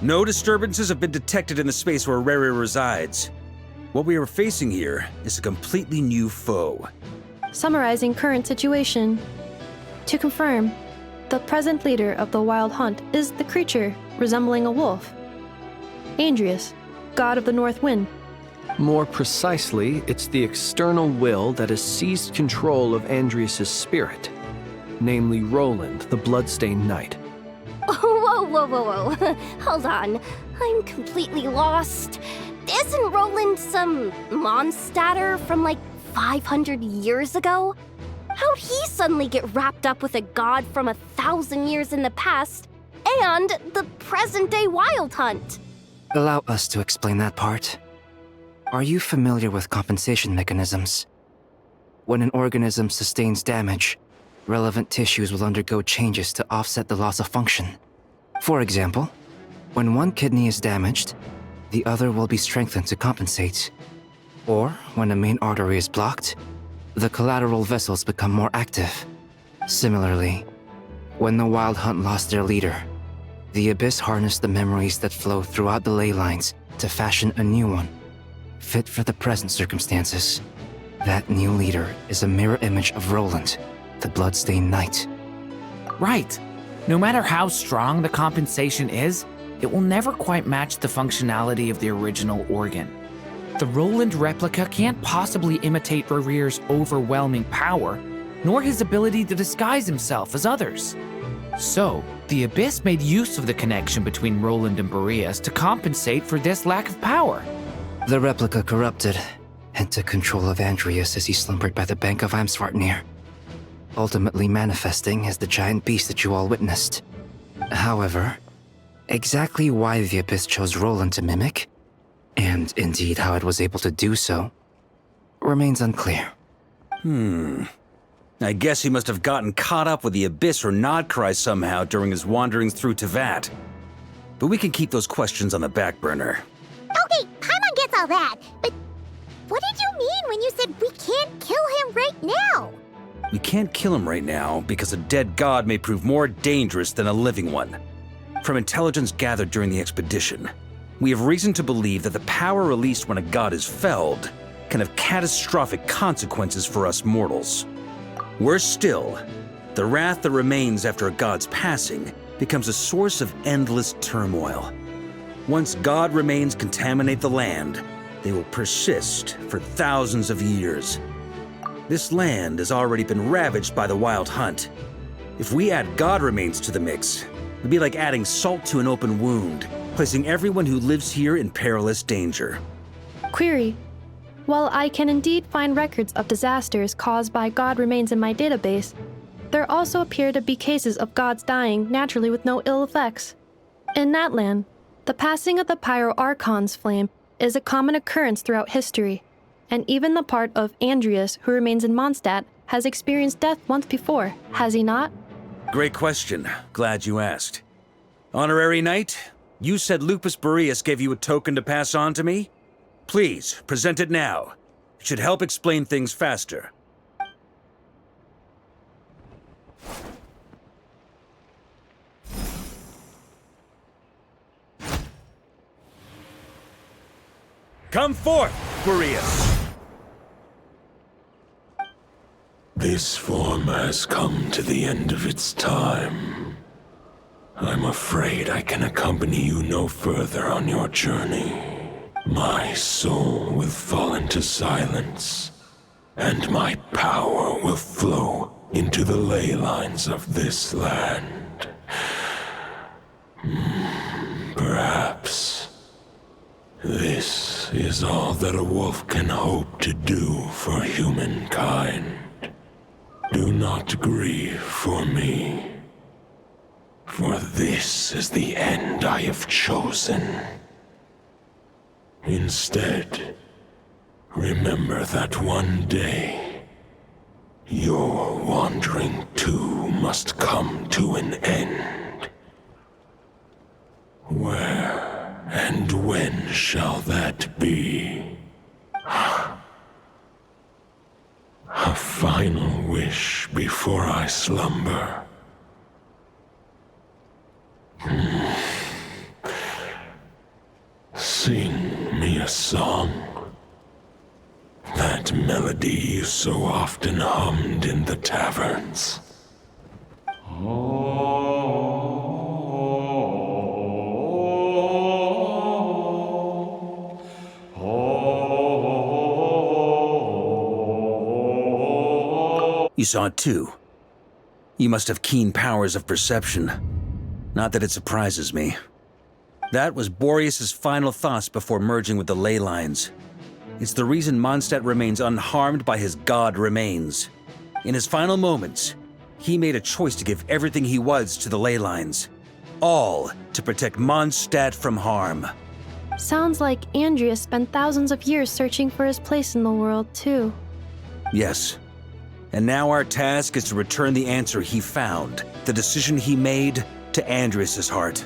No disturbances have been detected in the space where Rere resides. What we are facing here is a completely new foe. Summarizing current situation. To confirm, the present leader of the Wild Hunt is the creature resembling a wolf. Andrius, god of the North Wind. More precisely, it's the external will that has seized control of Andrius' spirit, namely Roland, the Bloodstained Knight. Whoa. Hold on. I'm completely lost. Isn't Roland some Mondstadter from like 500 years ago? How'd he suddenly get wrapped up with a god from 1,000 years in the past and the present-day Wild Hunt? Allow us to explain that part. Are you familiar with compensation mechanisms? When an organism sustains damage, relevant tissues will undergo changes to offset the loss of function. For example, when one kidney is damaged, the other will be strengthened to compensate. Or when a main artery is blocked, the collateral vessels become more active. Similarly, when the Wild Hunt lost their leader, the Abyss harnessed the memories that flow throughout the ley lines to fashion a new one, fit for the present circumstances. That new leader is a mirror image of Roland, the Bloodstained Knight. Right. No matter how strong the compensation is, it will never quite match the functionality of the original organ. The Roland replica can't possibly imitate Rere's overwhelming power, nor his ability to disguise himself as others. So, the Abyss made use of the connection between Roland and Boreas to compensate for this lack of power. The replica corrupted and took control of Andrius as he slumbered by the bank of Amsvartnir, ultimately manifesting as the giant beast that you all witnessed. However, exactly why the Abyss chose Roland to mimic, and indeed how it was able to do so, remains unclear. I guess he must have gotten caught up with the Abyss or Nodcry somehow during his wanderings through Tevat. But we can keep those questions on the back burner. Okay, Paimon gets all that, but what did you mean when you said we can't kill him right now? We can't kill him right now because a dead god may prove more dangerous than a living one. From intelligence gathered during the expedition, we have reason to believe that the power released when a god is felled can have catastrophic consequences for us mortals. Worse still, the wrath that remains after a god's passing becomes a source of endless turmoil. Once god remains contaminate the land, they will persist for thousands of years. This land has already been ravaged by the Wild Hunt. If we add god remains to the mix, it'd be like adding salt to an open wound, placing everyone who lives here in perilous danger. Query. While I can indeed find records of disasters caused by god remains in my database, there also appear to be cases of gods dying naturally with no ill effects. In that land, the passing of the Pyro-Archon's flame is a common occurrence throughout history, and even the part of Andrius who remains in Mondstadt has experienced death once before, has he not? Great question. Glad you asked. Honorary Knight, you said Lupus Boreas gave you a token to pass on to me? Please, present it now. It should help explain things faster. Come forth, Boreas! This form has come to the end of its time. I'm afraid I can accompany you no further on your journey. my soul will fall into silence, and my power will flow into the ley lines of this land. Perhaps this is all that a wolf can hope to do for humankind. Do not grieve for me, for this is the end I have chosen. Instead, remember that one day, your wandering too must come to an end. Where and when shall that be? A final wish before I slumber. Sing me a song. That melody you so often hummed in the taverns. You saw it too. You must have keen powers of perception. Not that it surprises me. That was Boreas's final thoughts before merging with the ley lines. It's the reason Mondstadt remains unharmed by his god remains. In his final moments, he made a choice to give everything he was to the ley lines. All to protect Mondstadt from harm. Sounds like Andreas spent thousands of years searching for his place in the world, too. Yes. And now our task is to return the answer he found, the decision he made, to Andreas's heart.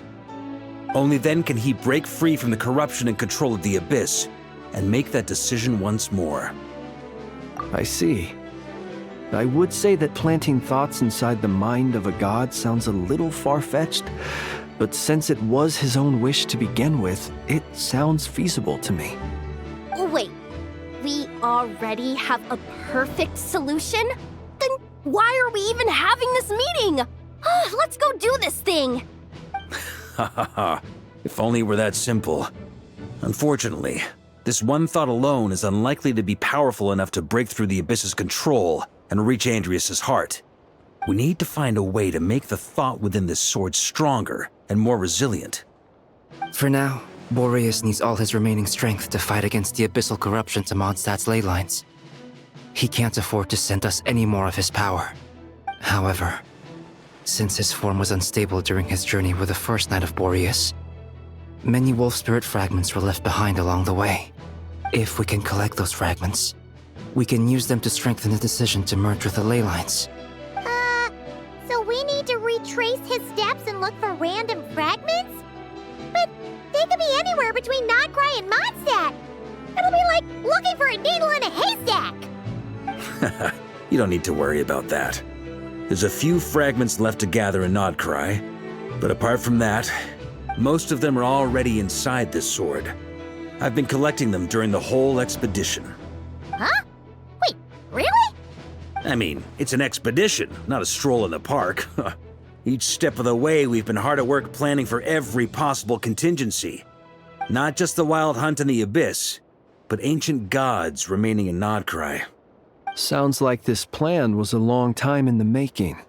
Only then can he break free from the corruption and control of the Abyss, and make that decision once more. I see. I would say that planting thoughts inside the mind of a god sounds a little far-fetched, but since it was his own wish to begin with, it sounds feasible to me. Wait, we already have a perfect solution? Then why are we even having this meeting? Let's go do this thing! Ha ha ha. If only it were that simple. Unfortunately, this one thought alone is unlikely to be powerful enough to break through the Abyss's control and reach Andreas's heart. We need to find a way to make the thought within this sword stronger and more resilient. For now, Boreas needs all his remaining strength to fight against the abyssal corruption to Mondstadt's ley lines. He can't afford to send us any more of his power. However, since his form was unstable during his journey with the first Knight of Boreas, many wolf spirit fragments were left behind along the way. If we can collect those fragments, we can use them to strengthen the decision to merge with the ley lines. So we need to retrace his steps and look for random fragments? But they could be anywhere between Nodcry and Mondstadt. It'll be like looking for a needle in a haystack. You don't need to worry about that. There's a few fragments left to gather in Nodcry, but apart from that, most of them are already inside this sword. I've been collecting them during the whole expedition. Huh? Wait, really? I mean, it's an expedition, not a stroll in the park. Each step of the way, we've been hard at work planning for every possible contingency. Not just the wild hunt in the Abyss, but ancient gods remaining in Nodcry. Sounds like this plan was a long time in the making.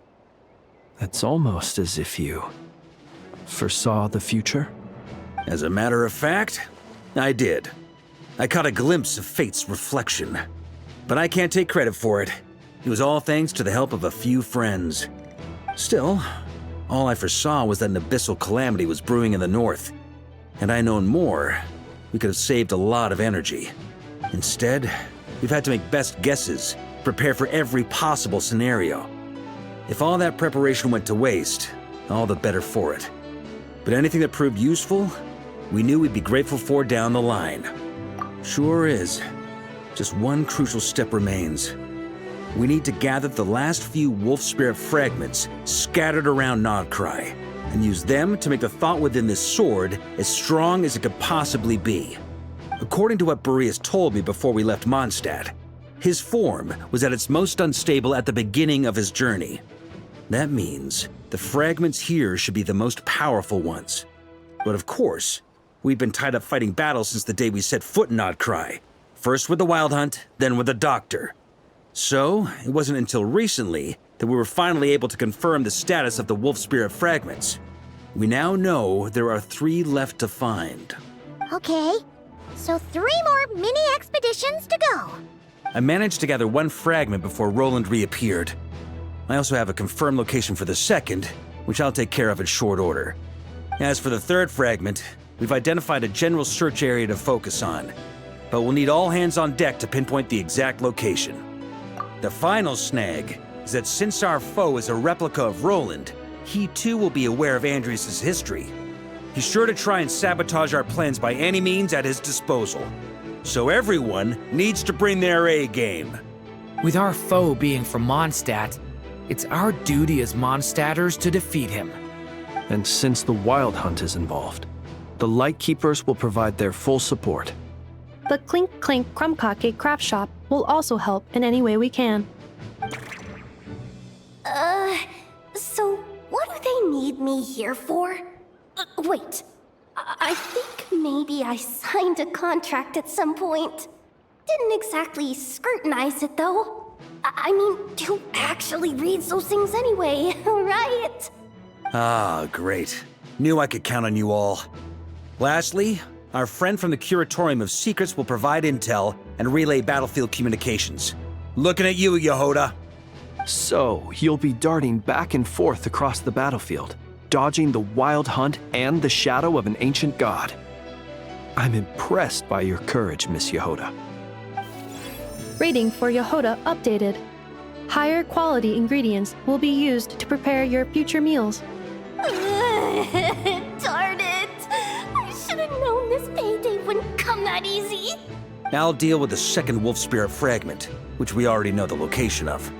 It's almost as if you foresaw the future. As a matter of fact, I did. I caught a glimpse of fate's reflection. But I can't take credit for it. It was all thanks to the help of a few friends. Still, all I foresaw was that an abyssal calamity was brewing in the north. Had I known more, we could have saved a lot of energy. Instead, we've had to make best guesses, prepare for every possible scenario. If all that preparation went to waste, all the better for it. But anything that proved useful, we knew we'd be grateful for down the line. Sure is. Just one crucial step remains. We need to gather the last few wolf spirit fragments scattered around Nodcry, and use them to make the thought within this sword as strong as it could possibly be. According to what Boreas told me before we left Mondstadt, his form was at its most unstable at the beginning of his journey. That means the fragments here should be the most powerful ones. But of course, We'd been tied up fighting battles since the day we set foot in Notcry. First with the Wild Hunt, then with the Doctor. So, it wasn't until recently that we were finally able to confirm the status of the Wolf Spirit fragments. We now know there are 3 left to find. Okay, so 3 more mini expeditions to go. I managed to gather 1 fragment before Roland reappeared. I also have a confirmed location for the second, which I'll take care of in short order. As for the 3rd fragment, we've identified a general search area to focus on, but we'll need all hands on deck to pinpoint the exact location. The final snag is that since our foe is a replica of Roland, he too will be aware of Andrias' history. He's sure to try and sabotage our plans by any means at his disposal. So everyone needs to bring their A game. With our foe being from Mondstadt, it's our duty as Mondstadters to defeat him. And since the Wild Hunt is involved, the Lightkeepers will provide their full support. The Clink Clink Krumkake craft shop will also help in any way we can. So what do they need me here for? Wait, I think maybe I signed a contract at some point. Didn't exactly scrutinize it, though. I mean, who actually reads those things anyway, right? Ah, great. Knew I could count on you all. Lastly, our friend from the Curatorium of Secrets will provide intel and relay battlefield communications. Looking at you, Yehoda. So, you'll be darting back and forth across the battlefield, dodging the Wild Hunt and the shadow of an ancient god. I'm impressed by your courage, Miss Yehoda. Rating for Yehoda updated. Higher quality ingredients will be used to prepare your future meals. Darn it! I should have known this payday wouldn't come that easy. I'll deal with the second Wolf Spirit fragment, which we already know the location of.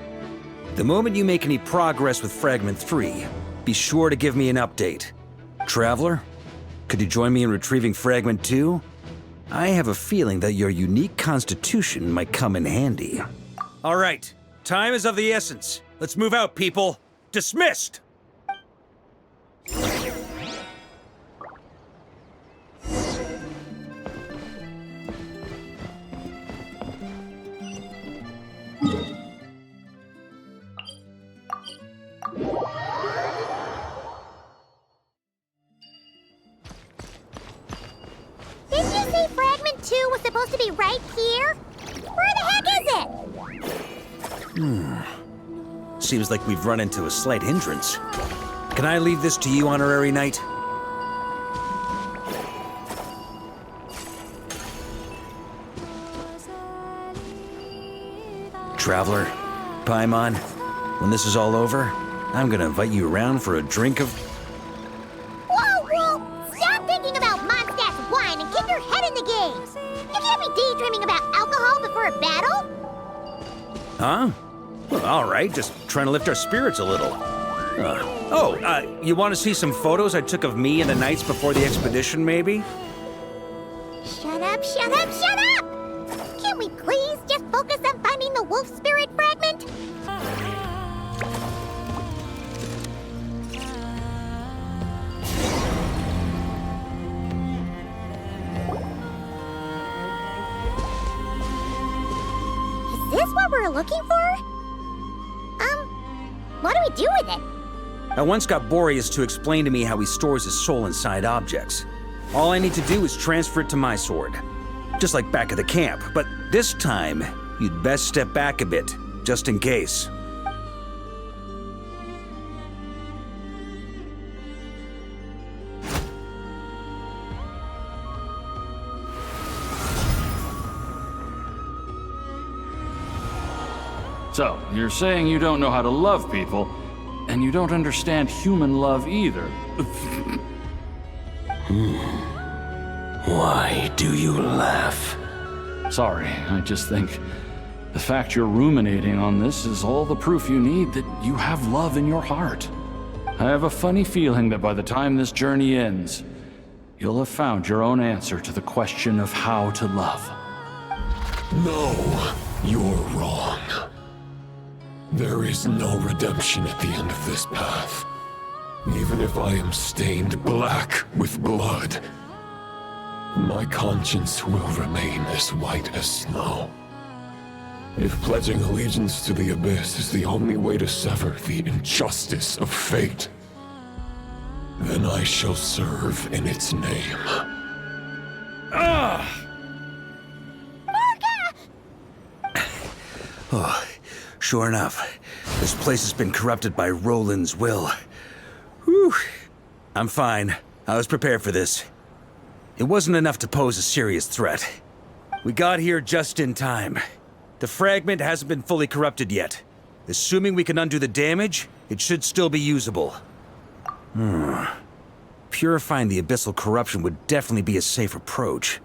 The moment you make any progress with Fragment 3, be sure to give me an update. Traveler, could you join me in retrieving Fragment 2? I have a feeling that your unique constitution might come in handy. All right, time is of the essence. Let's move out, people. Dismissed! Didn't you say Fragment 2 was supposed to be right here? Where the heck is it? Seems like we've run into a slight hindrance. Can I leave this to you, Honorary Knight? Traveler, Paimon, when this is all over, I'm gonna invite you around for a drink of... Whoa! Stop thinking about Mondstadt's wine and keep your head in the game! You can't be daydreaming about alcohol before a battle! Huh? Well, all right, just trying to lift our spirits a little. You want to see some photos I took of me and the knights before the expedition, maybe? Shut up! Can we please just focus on finding the Wolf Spirit fragment? Is this what we're looking for? What do we do with it? I once got Boreas to explain to me how he stores his soul inside objects. All I need to do is transfer it to my sword. Just like back at the camp, but this time, you'd best step back a bit, just in case. So, you're saying you don't know how to love people, and you don't understand human love either. Why do you laugh? Sorry, I just think the fact you're ruminating on this is all the proof you need that you have love in your heart. I have a funny feeling that by the time this journey ends, you'll have found your own answer to the question of how to love. No, you're wrong. There is no redemption at the end of this path. Even if I am stained black with blood, My conscience will remain as white as snow. If pledging allegiance to the Abyss is the only way to sever the injustice of fate, then I shall serve in its name. Ah! Oh, sure enough, this place has been corrupted by Roland's will. Whew. I'm fine. I was prepared for this. It wasn't enough to pose a serious threat. We got here just in time. The fragment hasn't been fully corrupted yet. Assuming we can undo the damage, it should still be usable. Purifying the abyssal corruption would definitely be a safe approach.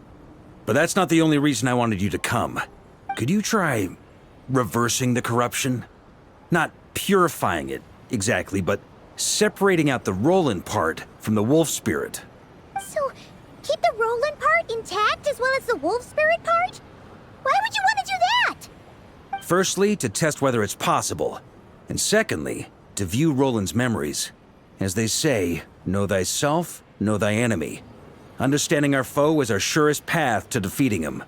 But that's not the only reason I wanted you to come. Could you try reversing the corruption? Not purifying it, exactly, but separating out the Roland part from the wolf spirit. So, keep the Roland part intact as well as the wolf spirit part? Why would you want to do that? Firstly, to test whether it's possible. And secondly, to view Roland's memories. As they say, know thyself, know thy enemy. Understanding our foe is our surest path to defeating him.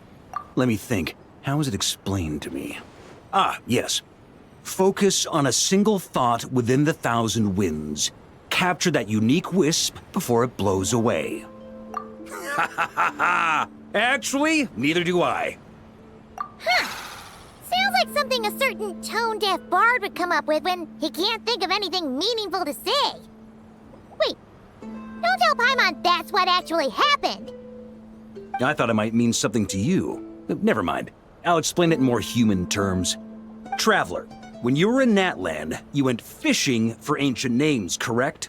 Let me think. How is it explained to me? Ah, yes. Focus on a single thought within the 1,000 winds. Capture that unique wisp before it blows away. Ha ha ha ha! Actually, neither do I. Huh. Sounds like something a certain tone-deaf bard would come up with when he can't think of anything meaningful to say. Wait, don't tell Paimon that's what actually happened. I thought it might mean something to you. Never mind. I'll explain it in more human terms. Traveler, when you were in Natland, you went fishing for ancient names, correct?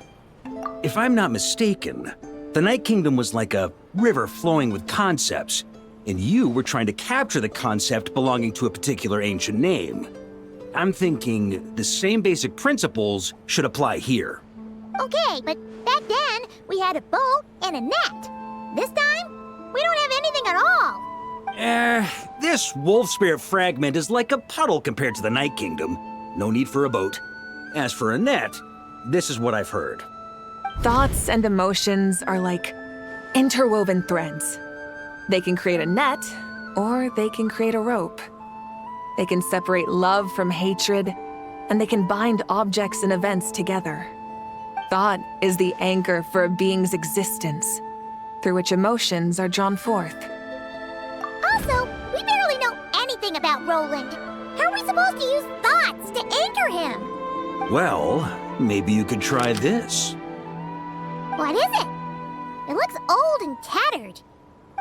If I'm not mistaken, the Night Kingdom was like a river flowing with concepts, and you were trying to capture the concept belonging to a particular ancient name. I'm thinking the same basic principles should apply here. Okay, but back then, we had a boat and a net. This time, we don't have anything at all. This wolf spirit fragment is like a puddle compared to the Night Kingdom. No need for a boat. As for a net, this is what I've heard. Thoughts and emotions are like interwoven threads. They can create a net, or they can create a rope. They can separate love from hatred, and they can bind objects and events together. Thought is the anchor for a being's existence, through which emotions are drawn forth. Also, we barely know anything about Roland. How are we supposed to use thoughts to anchor him? Well, maybe you could try this. What is it? It looks old and tattered.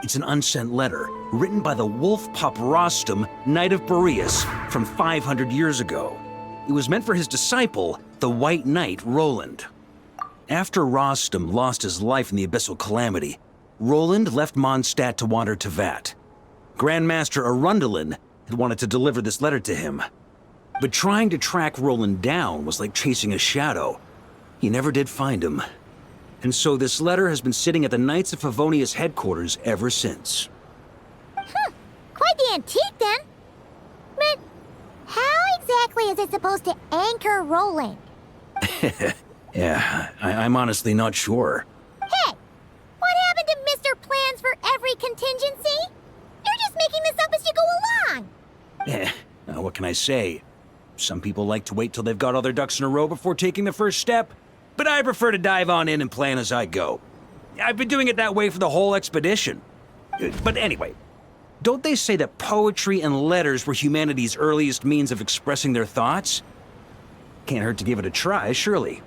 It's an unsent letter, written by the wolf pup Rostam, Knight of Boreas, from 500 years ago. It was meant for his disciple, the White Knight Roland. After Rostam lost his life in the Abyssal Calamity, Roland left Mondstadt to wander to Vat. Grandmaster Arundelen had wanted to deliver this letter to him. But trying to track Roland down was like chasing a shadow. He never did find him. And so this letter has been sitting at the Knights of Favonia's headquarters ever since. Quite the antique then. But how exactly is it supposed to anchor Roland? Yeah, I'm honestly not sure. Hey, what happened to Mr. Plans for every contingency? You're just making this up as you go along. What can I say? Some people like to wait till they've got all their ducks in a row before taking the first step, but I prefer to dive on in and plan as I go. I've been doing it that way for the whole expedition. But anyway, don't they say that poetry and letters were humanity's earliest means of expressing their thoughts? Can't hurt to give it a try, surely.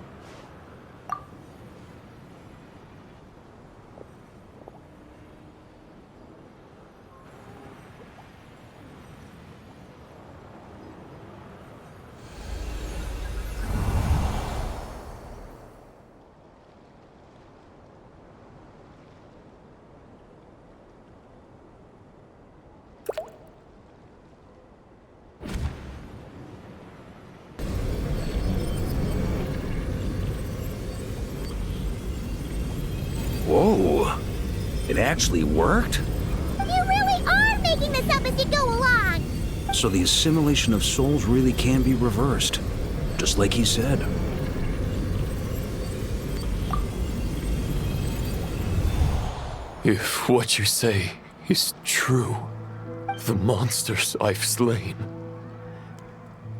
Whoa, it actually worked? You really are making this up as you go along. So the assimilation of souls really can be reversed, just like he said. If what you say is true, the monsters I've slain,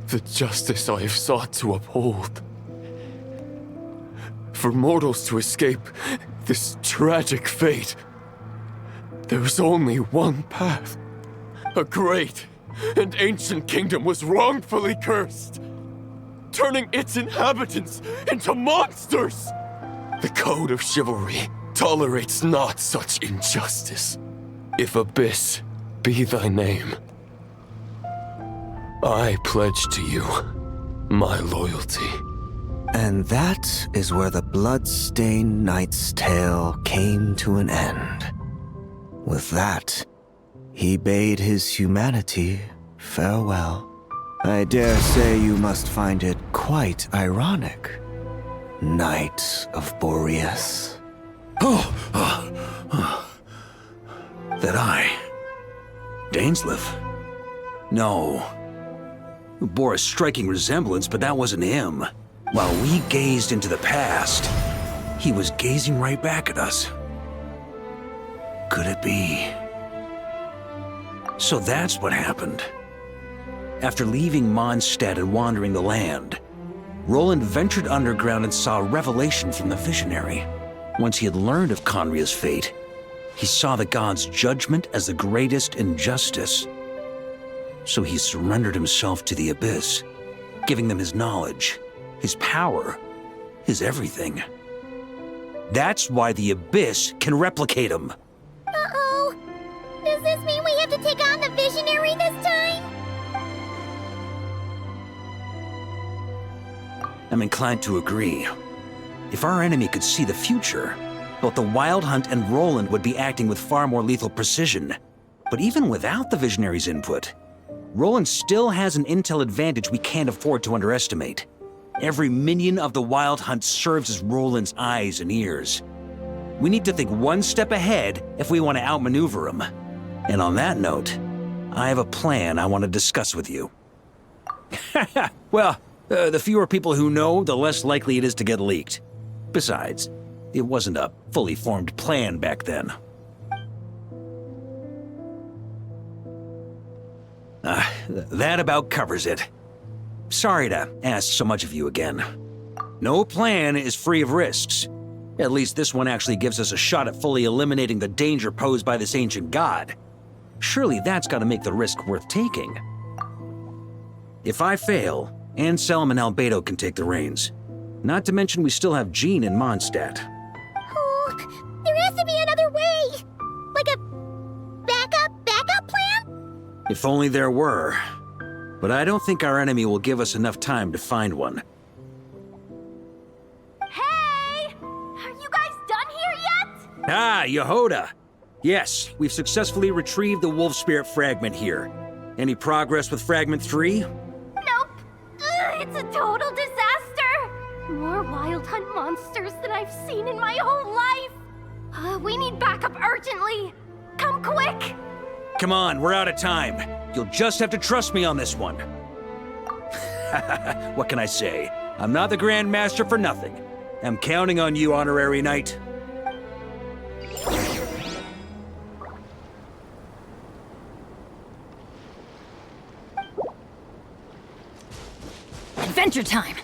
the justice I have sought to uphold, for mortals to escape this tragic fate, there's only one path. A great and ancient kingdom was wrongfully cursed, turning its inhabitants into monsters. The code of chivalry tolerates not such injustice. If Abyss be thy name, I pledge to you my loyalty. And that is where the blood-stained knight's tale came to an end. With that, he bade his humanity farewell. I dare say you must find it quite ironic, Knight of Boreas. That I... Dainsleif? No. It bore a striking resemblance, but that wasn't him. While we gazed into the past, he was gazing right back at us. Could it be? So that's what happened. After leaving Mondstadt and wandering the land, Roland ventured underground and saw a revelation from the visionary. Once he had learned of Conria's fate, he saw the gods' judgment as the greatest injustice. So he surrendered himself to the Abyss, giving them his knowledge, his power, his everything. That's why the Abyss can replicate him. Uh-oh. Does this mean we have to take on the visionary this time? I'm inclined to agree. If our enemy could see the future, both the Wild Hunt and Roland would be acting with far more lethal precision. But even without the Visionary's input, Roland still has an intel advantage we can't afford to underestimate. Every minion of the Wild Hunt serves as Roland's eyes and ears. We need to think one step ahead if we want to outmaneuver him. And on that note, I have a plan I want to discuss with you. Well, the fewer people who know, the less likely it is to get leaked. Besides, it wasn't a fully formed plan back then. That about covers it. Sorry to ask so much of you again. No plan is free of risks. At least this one actually gives us a shot at fully eliminating the danger posed by this ancient god. Surely that's got to make the risk worth taking. If I fail, Anselm and Albedo can take the reins. Not to mention we still have Jean in Mondstadt. Oh, there has to be another way! Like a backup plan? If only there were. But I don't think our enemy will give us enough time to find one. Hey! Are you guys done here yet? Ah, Yehoda! Yes, we've successfully retrieved the Wolf Spirit fragment here. Any progress with Fragment 3? Nope. It's a total disaster! More Wild Hunt monsters than I've seen in my whole life! We need backup urgently! Come quick! Come on, we're out of time. You'll just have to trust me on this one. What can I say? I'm not the Grand Master for nothing. I'm counting on you, Honorary Knight. Adventure time!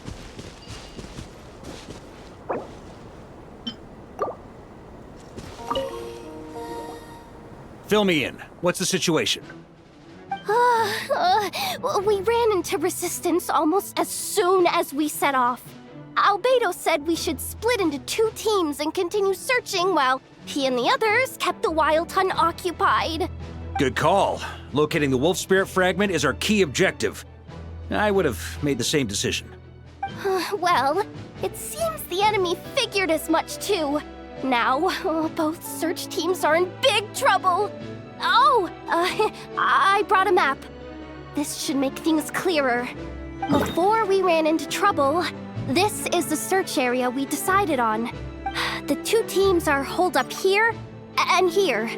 Fill me in. What's the situation? We ran into resistance almost as soon as we set off. Albedo said we should split into 2 teams and continue searching while he and the others kept the Wild Hunt occupied. Good call. Locating the Wolf Spirit fragment is our key objective. I would have made the same decision. Well, it seems the enemy figured as much too. Now, both search teams are in big trouble. Oh, I brought a map. This should make things clearer. Before we ran into trouble, this is the search area we decided on. The 2 teams are holed up here and here.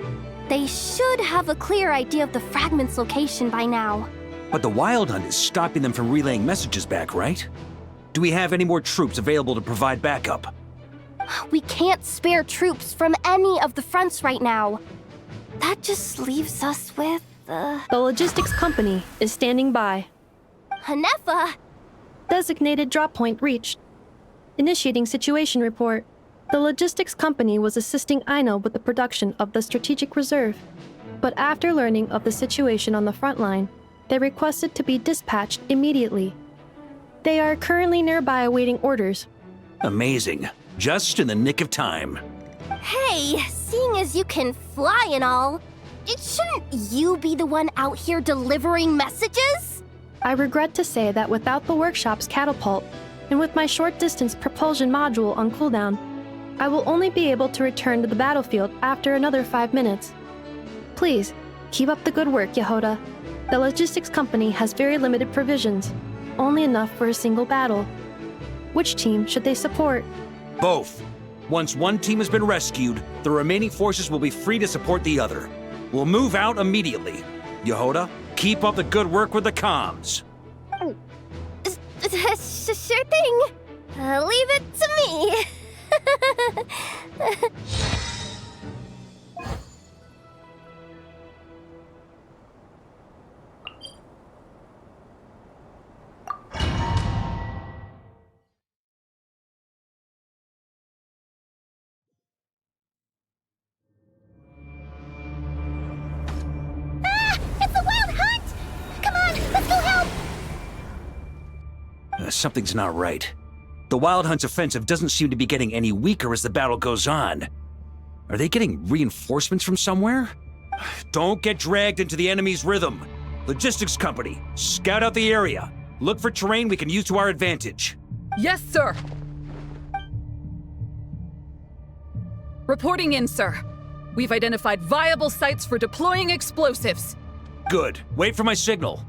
They should have a clear idea of the fragment's location by now. But the Wild Hunt is stopping them from relaying messages back, right? Do we have any more troops available to provide backup? We can't spare troops from any of the fronts right now. That just leaves us with, The logistics company is standing by. Hanefa! Designated drop point reached. Initiating situation report. The logistics company was assisting Aino with the production of the strategic reserve. But after learning of the situation on the front line, they requested to be dispatched immediately. They are currently nearby awaiting orders. Amazing. Just in the nick of time. Hey, seeing as you can fly and all, shouldn't you be the one out here delivering messages? I regret to say that without the workshop's catapult, and with my short-distance propulsion module on cooldown, I will only be able to return to the battlefield after another 5 minutes. Please, keep up the good work, Yehoda. The logistics company has very limited provisions, only enough for a single battle. Which team should they support? Both. Once one team has been rescued, the remaining forces will be free to support the other. We'll move out immediately. Yehoda, keep up the good work with the comms. Sure thing. Leave it to me. It's the Wild Hunt! Come on, let's go help! Something's not right. The Wild Hunt's offensive doesn't seem to be getting any weaker as the battle goes on. Are they getting reinforcements from somewhere? Don't get dragged into the enemy's rhythm. Logistics company, scout out the area. Look for terrain we can use to our advantage. Yes, sir. Reporting in, sir. We've identified viable sites for deploying explosives. Good. Wait for my signal.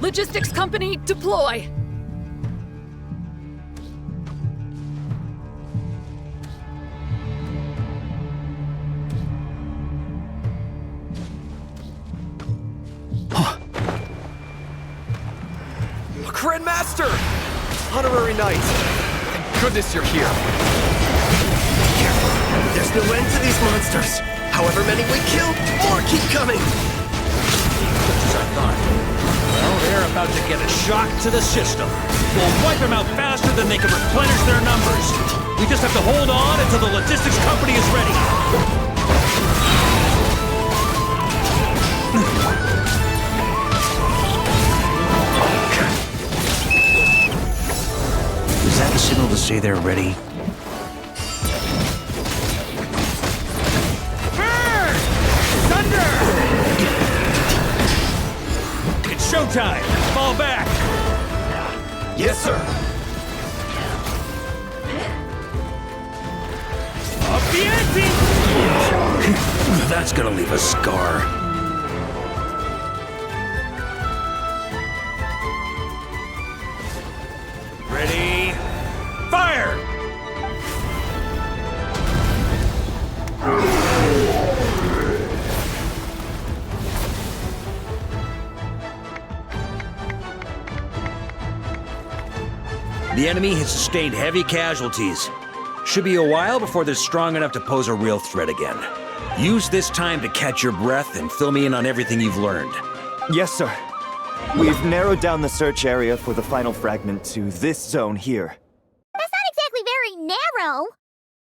Logistics company, deploy! Grandmaster! Honorary Knight! Thank goodness you're here. There's no end to these monsters. However many we kill, more keep coming. Just as I thought. Well, they're about to get a shock to the system. We'll wipe them out faster than they can replenish their numbers. We just have to hold on until the logistics company is ready. Is that the signal to say they're ready? Burn! Thunder! It's showtime! Fall back! Yes, sir. Up the ante! That's gonna leave a scar. Ready? Fire! The enemy has sustained heavy casualties. Should be a while before they're strong enough to pose a real threat again. Use this time to catch your breath and fill me in on everything you've learned. Yes, sir. We've narrowed down the search area for the final fragment to this zone here. That's not exactly very narrow.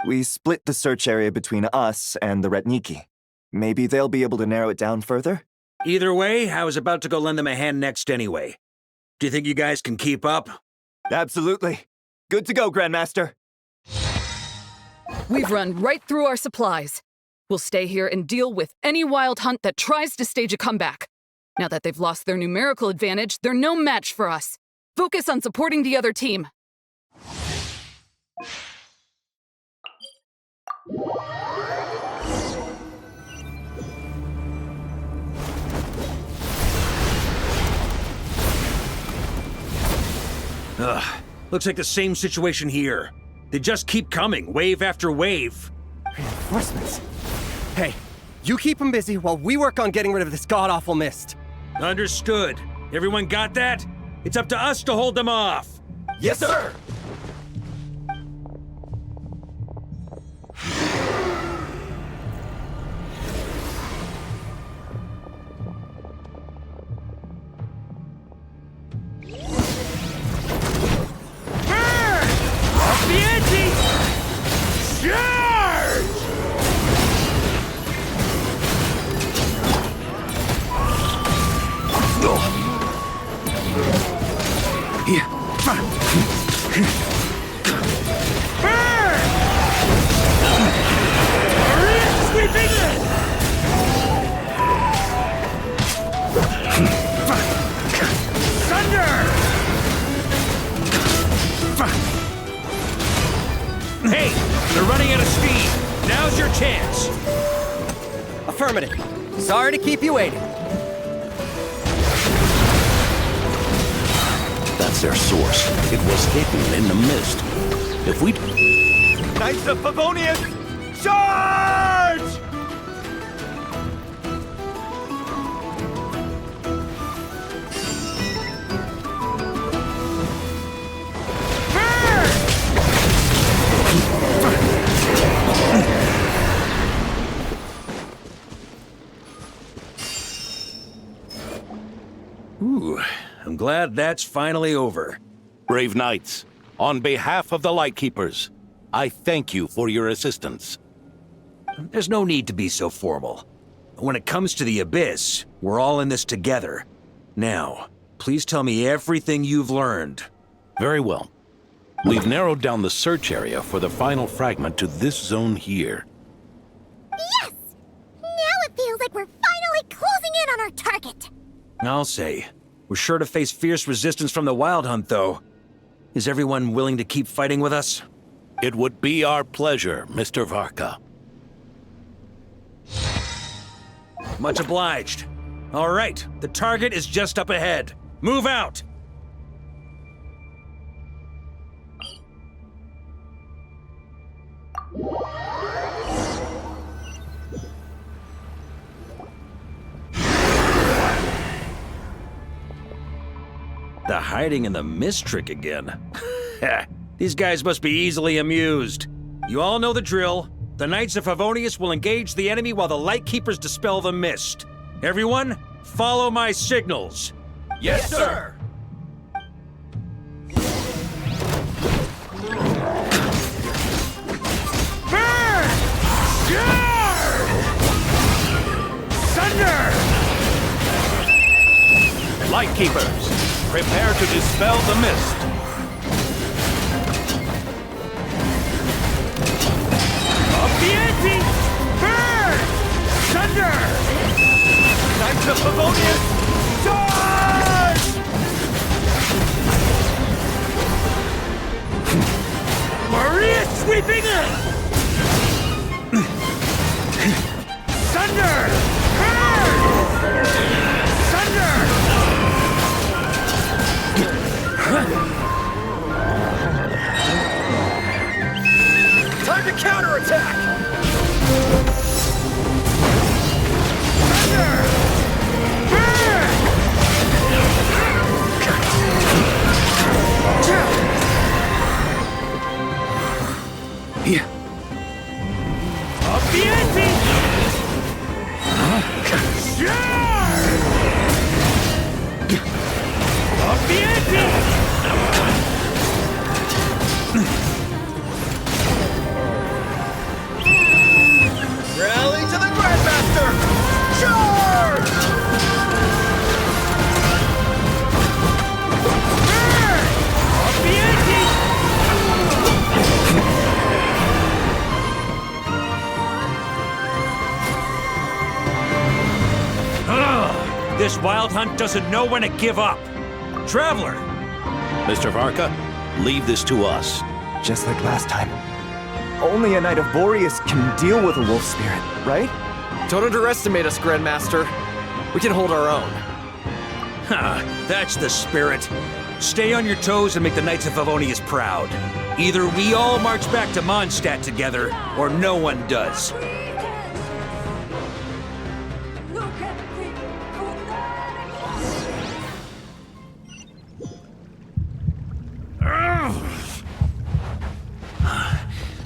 We split the search area between us and the Retniki. Maybe they'll be able to narrow it down further? Either way, I was about to go lend them a hand next anyway. Do you think you guys can keep up? Absolutely. Good to go, Grandmaster. We've run right through our supplies. We'll stay here and deal with any Wild Hunt that tries to stage a comeback. Now that they've lost their numerical advantage, they're no match for us. Focus on supporting the other team. Ugh, looks like the same situation here. They just keep coming, wave after wave. Reinforcements. Hey, you keep them busy while we work on getting rid of this god-awful mist. Understood. Everyone got that? It's up to us to hold them off. Yes, sir! Off the ante! Charge! Sweeping it! Thunder! Hey, they're running out of speed. Now's your chance. Affirmative. Sorry to keep you waiting. That's their source. It was hidden in the mist. If we... Knights of Favonius, charge! Ooh, I'm glad that's finally over. Brave knights, on behalf of the Lightkeepers, I thank you for your assistance. There's no need to be so formal. When it comes to the Abyss, we're all in this together. Now, please tell me everything you've learned. Very well. We've narrowed down the search area for the final fragment to this zone here. Yes! Now it feels like we're finally closing in on our target. I'll say. We're sure to face fierce resistance from the Wild Hunt, though. Is everyone willing to keep fighting with us? It would be our pleasure, Mr. Varka. Much obliged. All right, the target is just up ahead. Move out! The hiding in the mist trick again. These guys must be easily amused. You all know the drill. The Knights of Favonius will engage the enemy while the Lightkeepers dispel the mist. Everyone, follow my signals. Yes, sir! Thunder! Lightkeepers, prepare to dispel the mist. Up the ante! Burn! Thunder! Knights of Favonius, charge! Maria sweeping it! Thunder! Burn! Thunder! Time to counterattack! Thunder! Burn! Yeah. Up the ante! Up the ante! Rally to the Grandmaster! Charge! Up the ante! Ugh, this Wild Hunt doesn't know when to give up. Traveler! Mr. Varka, leave this to us. Just like last time. Only a Knight of Boreas can deal with a wolf spirit, right? Don't underestimate us, Grandmaster. We can hold our own. Ha, that's the spirit. Stay on your toes and make the Knights of Favonius proud. Either we all march back to Mondstadt together, or no one does.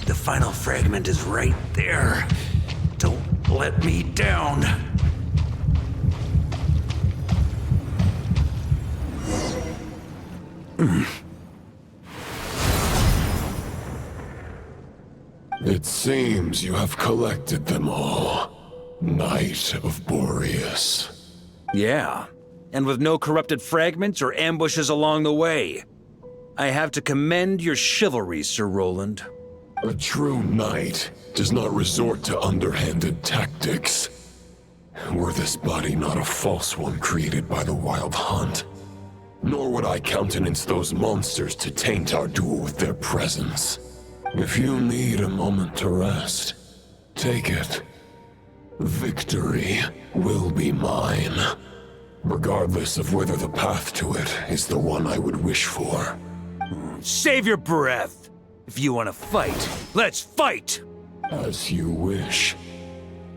The final fragment is right there. Don't let me down. It seems you have collected them all, Knight of Boreas. Yeah, and with no corrupted fragments or ambushes along the way. I have to commend your chivalry, Sir Roland. A true knight does not resort to underhanded tactics. Were this body not a false one created by the Wild Hunt, nor would I countenance those monsters to taint our duel with their presence. If you need a moment to rest, take it. Victory will be mine, regardless of whether the path to it is the one I would wish for. Save your breath! If you want to fight, let's fight! As you wish.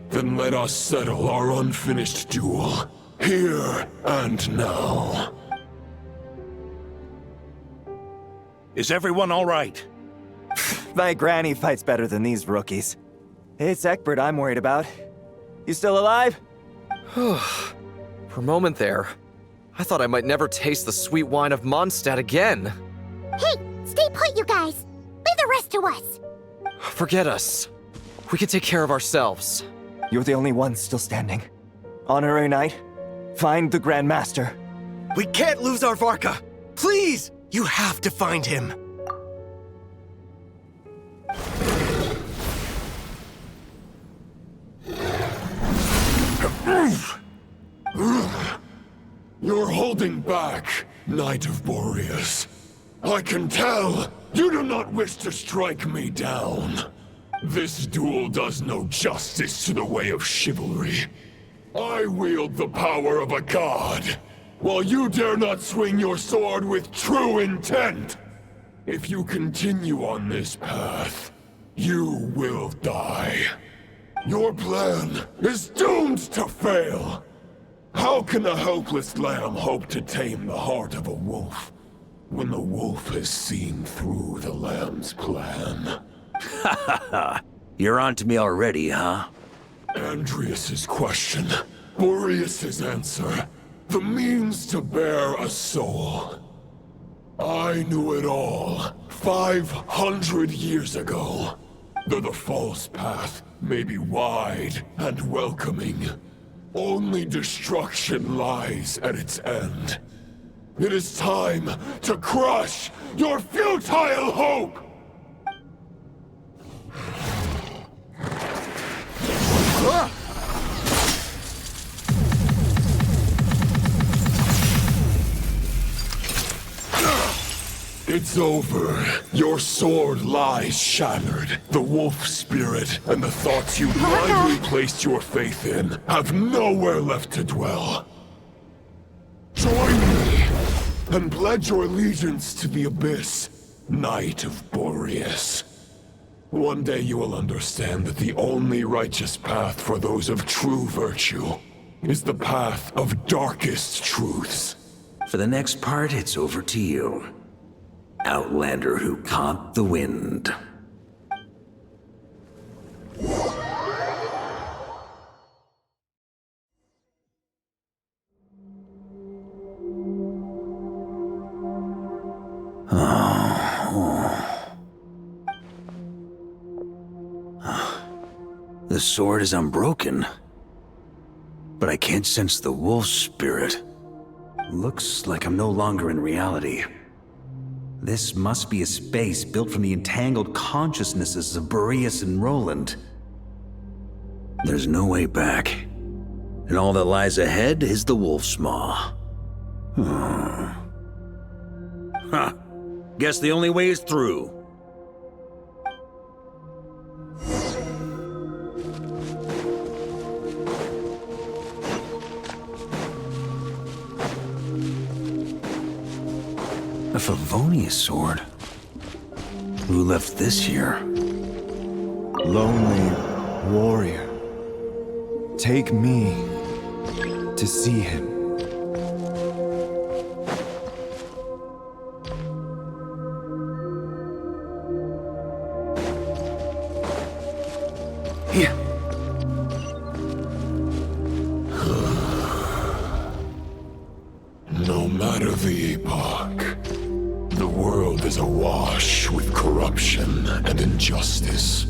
Then let us settle our unfinished duel, here and now. Is everyone all right? My granny fights better than these rookies. It's Egbert I'm worried about. You still alive? For a moment there, I thought I might never taste the sweet wine of Mondstadt again. Hey, stay put, you guys. Leave the rest to us. Forget us. We can take care of ourselves. You're the only one still standing. Honorary Knight, find the Grand Master. We can't lose our Varka! Please! You have to find him! You're holding back, Knight of Boreas. I can tell you do not wish to strike me down. This duel does no justice to the way of chivalry. I wield the power of a god, while you dare not swing your sword with true intent. If you continue on this path, you will die. Your plan is doomed to fail. How can a helpless lamb hope to tame the heart of a wolf, when the wolf has seen through the lamb's plan? Ha ha ha! You're on to me already, huh? Andreas's question, Boreas's answer, the means to bear a soul. I knew it all 500 years ago. Though the false path may be wide and welcoming, only destruction lies at its end. It is time to crush your futile hope! It's over. Your sword lies shattered. The wolf spirit and the thoughts you blindly placed your faith in have nowhere left to dwell. Join me and pledge your allegiance to the abyss, Knight of Boreas. One day you will understand that the only righteous path for those of true virtue is the path of darkest truths. For the next part, it's over to you. Outlander who caught the wind. The sword is unbroken, but I can't sense the wolf spirit. Looks like I'm no longer in reality. This must be a space built from the entangled consciousnesses of Boreas and Roland. There's no way back, and all that lies ahead is the Wolf's Maw. Huh. Guess the only way is through. A Favonius sword? Who left this here? Lonely warrior. Take me to see him. Here. No matter the epoch, the world is awash with corruption and injustice.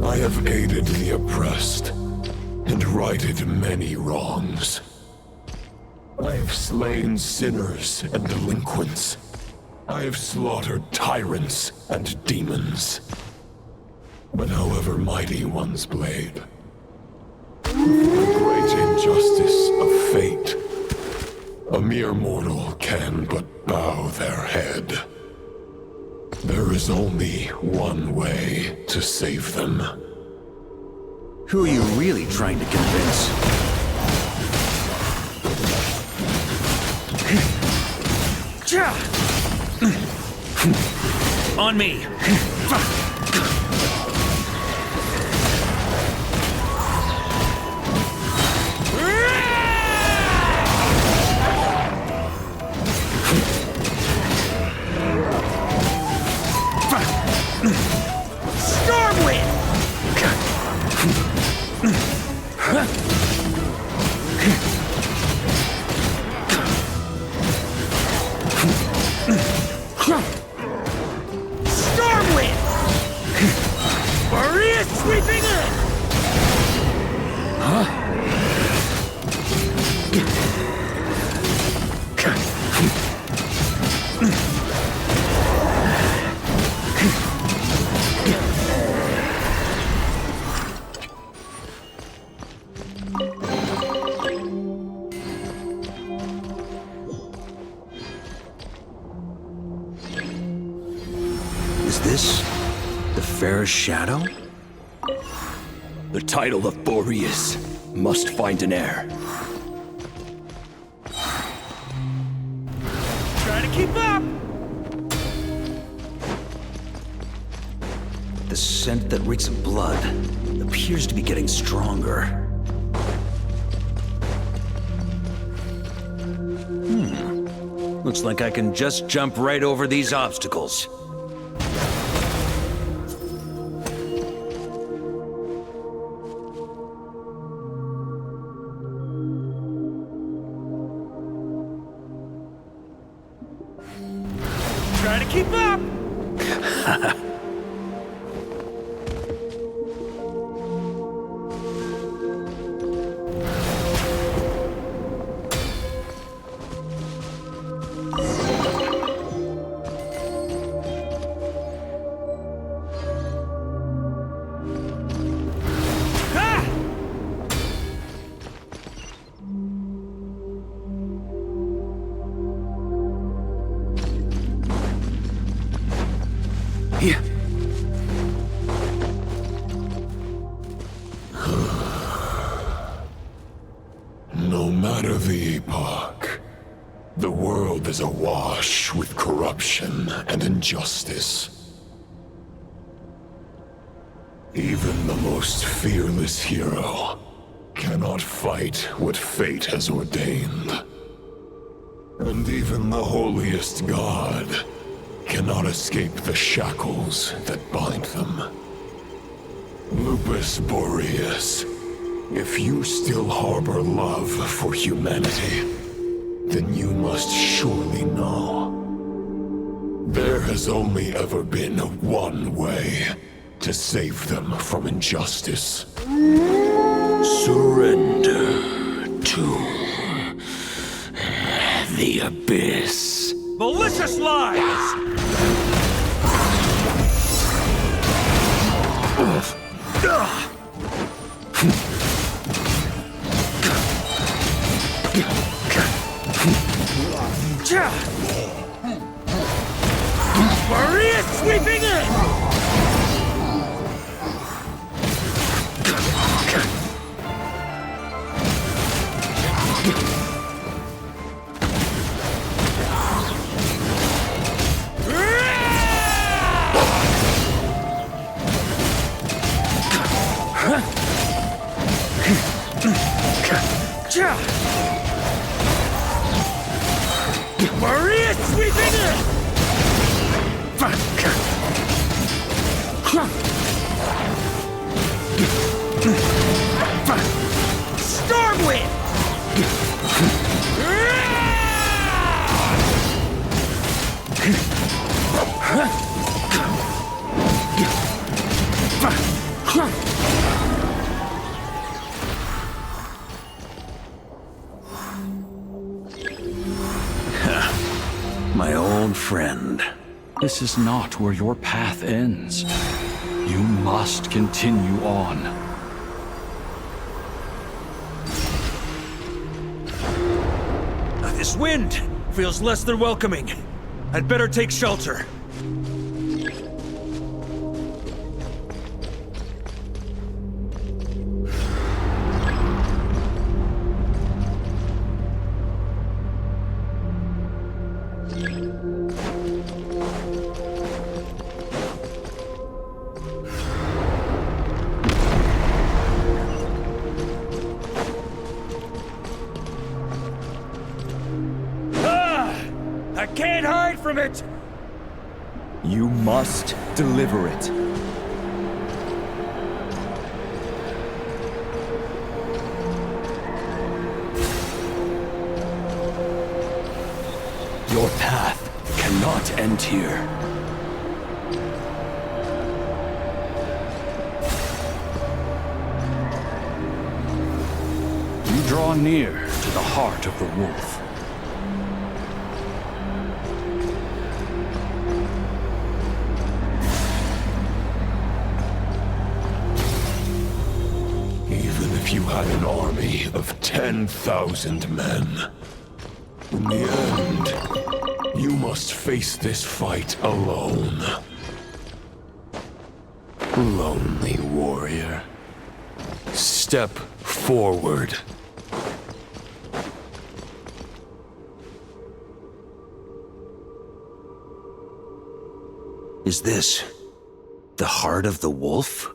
I have aided the oppressed and righted many wrongs. I have slain sinners and delinquents. I have slaughtered tyrants and demons. But however mighty one's blade, for the great injustice of fate, a mere mortal can but bow their head. There is only one way to save them. Who are you really trying to convince? On me! Stormwind! Maria sweeping in! Huh? Is this the Fairest Shadow? The title of Boreas must find an heir. Try to keep up! The scent that reeks of blood appears to be getting stronger. Looks like I can just jump right over these obstacles. Try to keep up! Here. No matter the epoch, the world is awash with corruption and injustice. Even the most fearless hero cannot fight what fate has ordained. And even the holiest god cannot escape the shackles that bind them. Lupus Boreas, if you still harbor love for humanity, then you must surely know. There has only ever been one way to save them from injustice. Surrender to the abyss. Malicious lies! Maria sweeping in! My old friend. This is not where your path ends. You must continue on. This wind feels less than welcoming. I'd better take shelter. I can't hide from it! You must deliver it. Your path cannot end here. You draw near to the heart of the wolf. Even if you had an army of 10,000 men, in the end, you must face this fight alone. Lonely warrior. Step forward. Is this the heart of the wolf?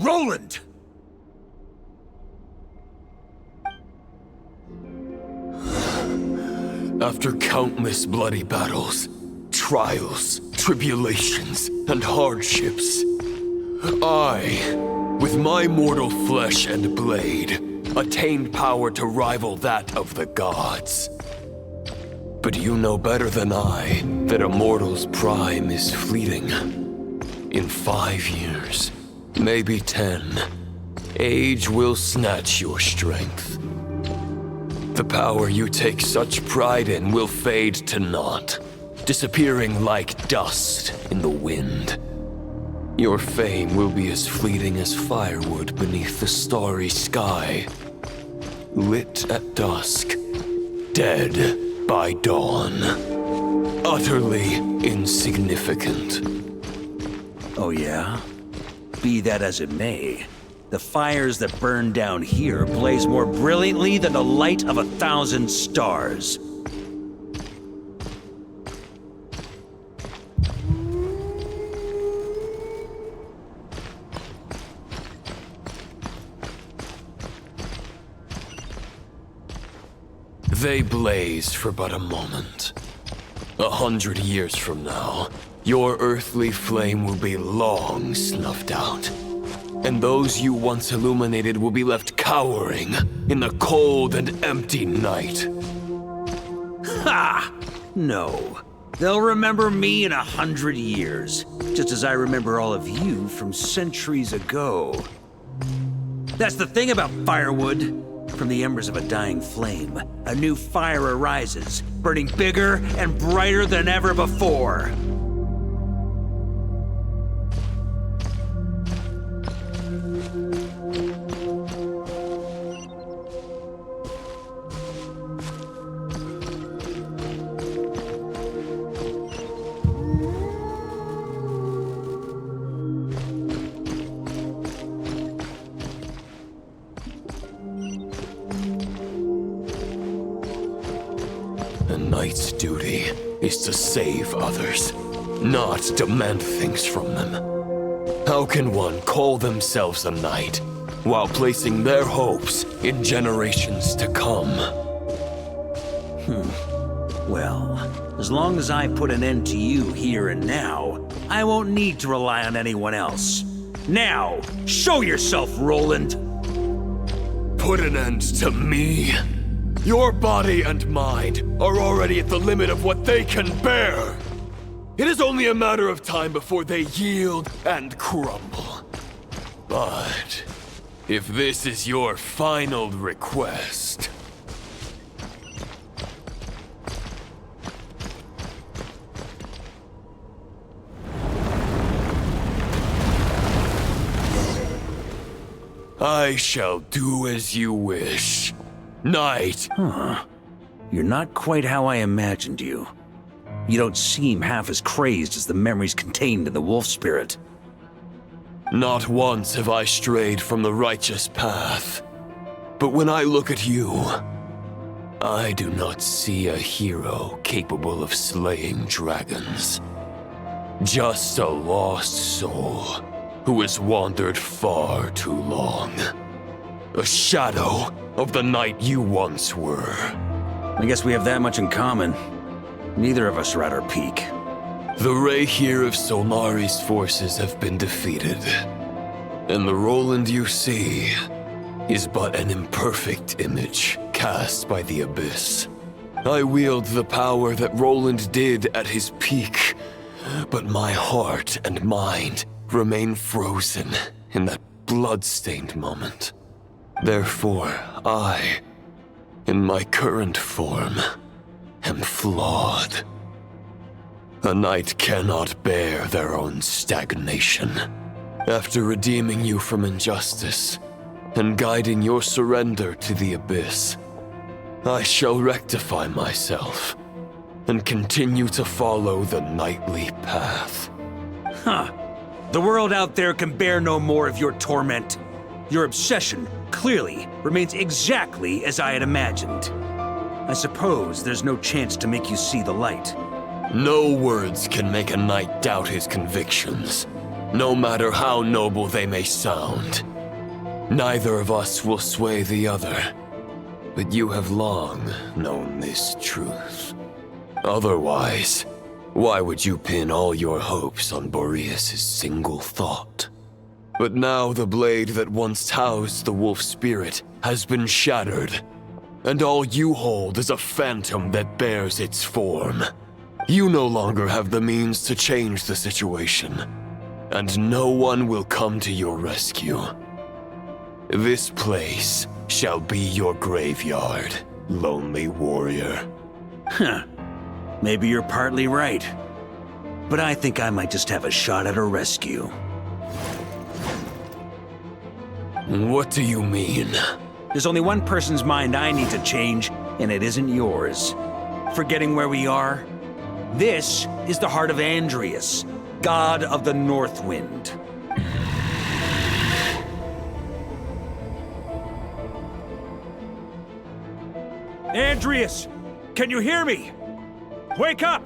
Roland! After countless bloody battles, trials, tribulations, and hardships, I, with my mortal flesh and blade, attained power to rival that of the gods. But you know better than I that a mortal's prime is fleeting. In 5 years, maybe 10, age will snatch your strength. The power you take such pride in will fade to naught, disappearing like dust in the wind. Your fame will be as fleeting as firewood beneath the starry sky, lit at dusk, dead by dawn, utterly insignificant. Oh yeah? Be that as it may, the fires that burn down here blaze more brilliantly than the light of 1,000 stars. They blaze for but a moment. 100 years from now, your earthly flame will be long snuffed out. And those you once illuminated will be left cowering in the cold and empty night. Ha! No. They'll remember me in 100 years, just as I remember all of you from centuries ago. That's the thing about firewood. From the embers of a dying flame, a new fire arises, burning bigger and brighter than ever before. A knight's duty is to save others, not demand things from them. How can one call themselves a knight while placing their hopes in generations to come? Well, as long as I put an end to you here and now, I won't need to rely on anyone else. Now, show yourself, Roland! Put an end to me? Your body and mind are already at the limit of what they can bear. It is only a matter of time before they yield and crumble. But if this is your final request... I shall do as you wish. Knight. Huh. You're not quite how I imagined you. You don't seem half as crazed as the memories contained in the wolf spirit. Not once have I strayed from the righteous path. But when I look at you, I do not see a hero capable of slaying dragons. Just a lost soul who has wandered far too long. A shadow of the knight you once were. I guess we have that much in common. Neither of us are at our peak. The Rayhir of Solnari's forces have been defeated. And the Roland you see is but an imperfect image cast by the Abyss. I wield the power that Roland did at his peak, but my heart and mind remain frozen in that blood-stained moment. Therefore, I, in my current form, am flawed. A knight cannot bear their own stagnation. After redeeming you from injustice and guiding your surrender to the Abyss, I shall rectify myself and continue to follow the knightly path. Huh. The world out there can bear no more of your torment. Your obsession, clearly, remains exactly as I had imagined. I suppose there's no chance to make you see the light. No words can make a knight doubt his convictions, no matter how noble they may sound. Neither of us will sway the other, but you have long known this truth. Otherwise, why would you pin all your hopes on Boreas' single thought? But now the blade that once housed the wolf spirit has been shattered, and all you hold is a phantom that bears its form. You no longer have the means to change the situation, and no one will come to your rescue. This place shall be your graveyard, lonely warrior. Huh. Maybe you're partly right. But I think I might just have a shot at a rescue. What do you mean? There's only one person's mind I need to change, and it isn't yours. Forgetting where we are? This is the heart of Andreas, god of the North Wind. Andreas, can you hear me? Wake up!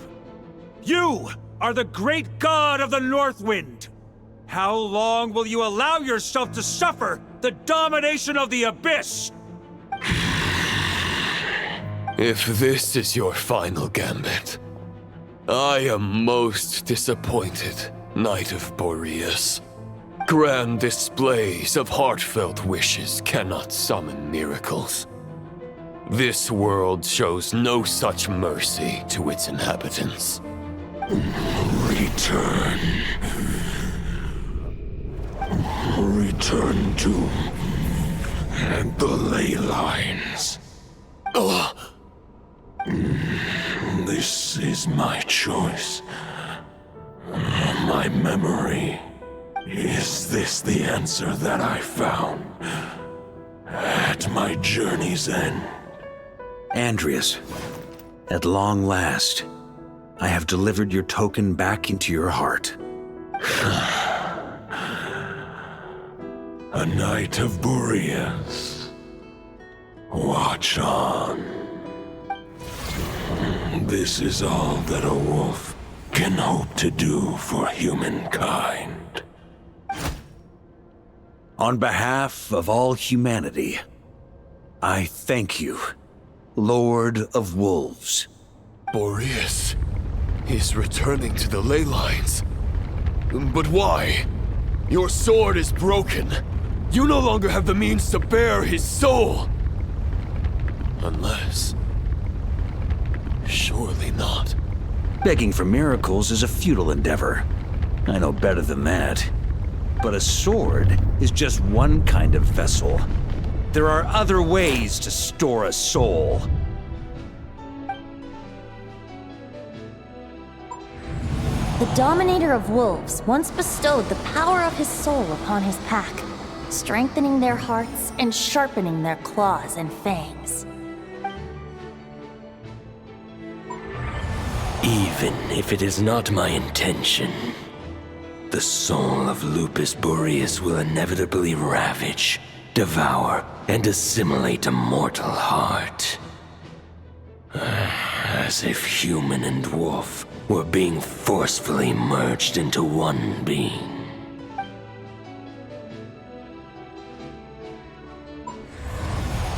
You are the great god of the North Wind. How long will you allow yourself to suffer the domination of the Abyss? If this is your final gambit, I am most disappointed, Knight of Boreas. Grand displays of heartfelt wishes cannot summon miracles. This world shows no such mercy to its inhabitants. Return. Return to the ley lines. This is my choice. My memory. Is this the answer that I found at my journey's end? Andreas, at long last, I have delivered your token back into your heart. A Knight of Boreas. Watch on. This is all that a wolf can hope to do for humankind. On behalf of all humanity, I thank you, Lord of Wolves. Boreas is returning to the ley lines. But why? Your sword is broken. You no longer have the means to bear his soul. Unless... surely not. Begging for miracles is a futile endeavor. I know better than that. But a sword is just one kind of vessel. There are other ways to store a soul. The Dominator of Wolves once bestowed the power of his soul upon his pack, strengthening their hearts and sharpening their claws and fangs. Even if it is not my intention, the soul of Lupus Boreas will inevitably ravage, devour, and assimilate a mortal heart. As if human and wolf were being forcefully merged into one being.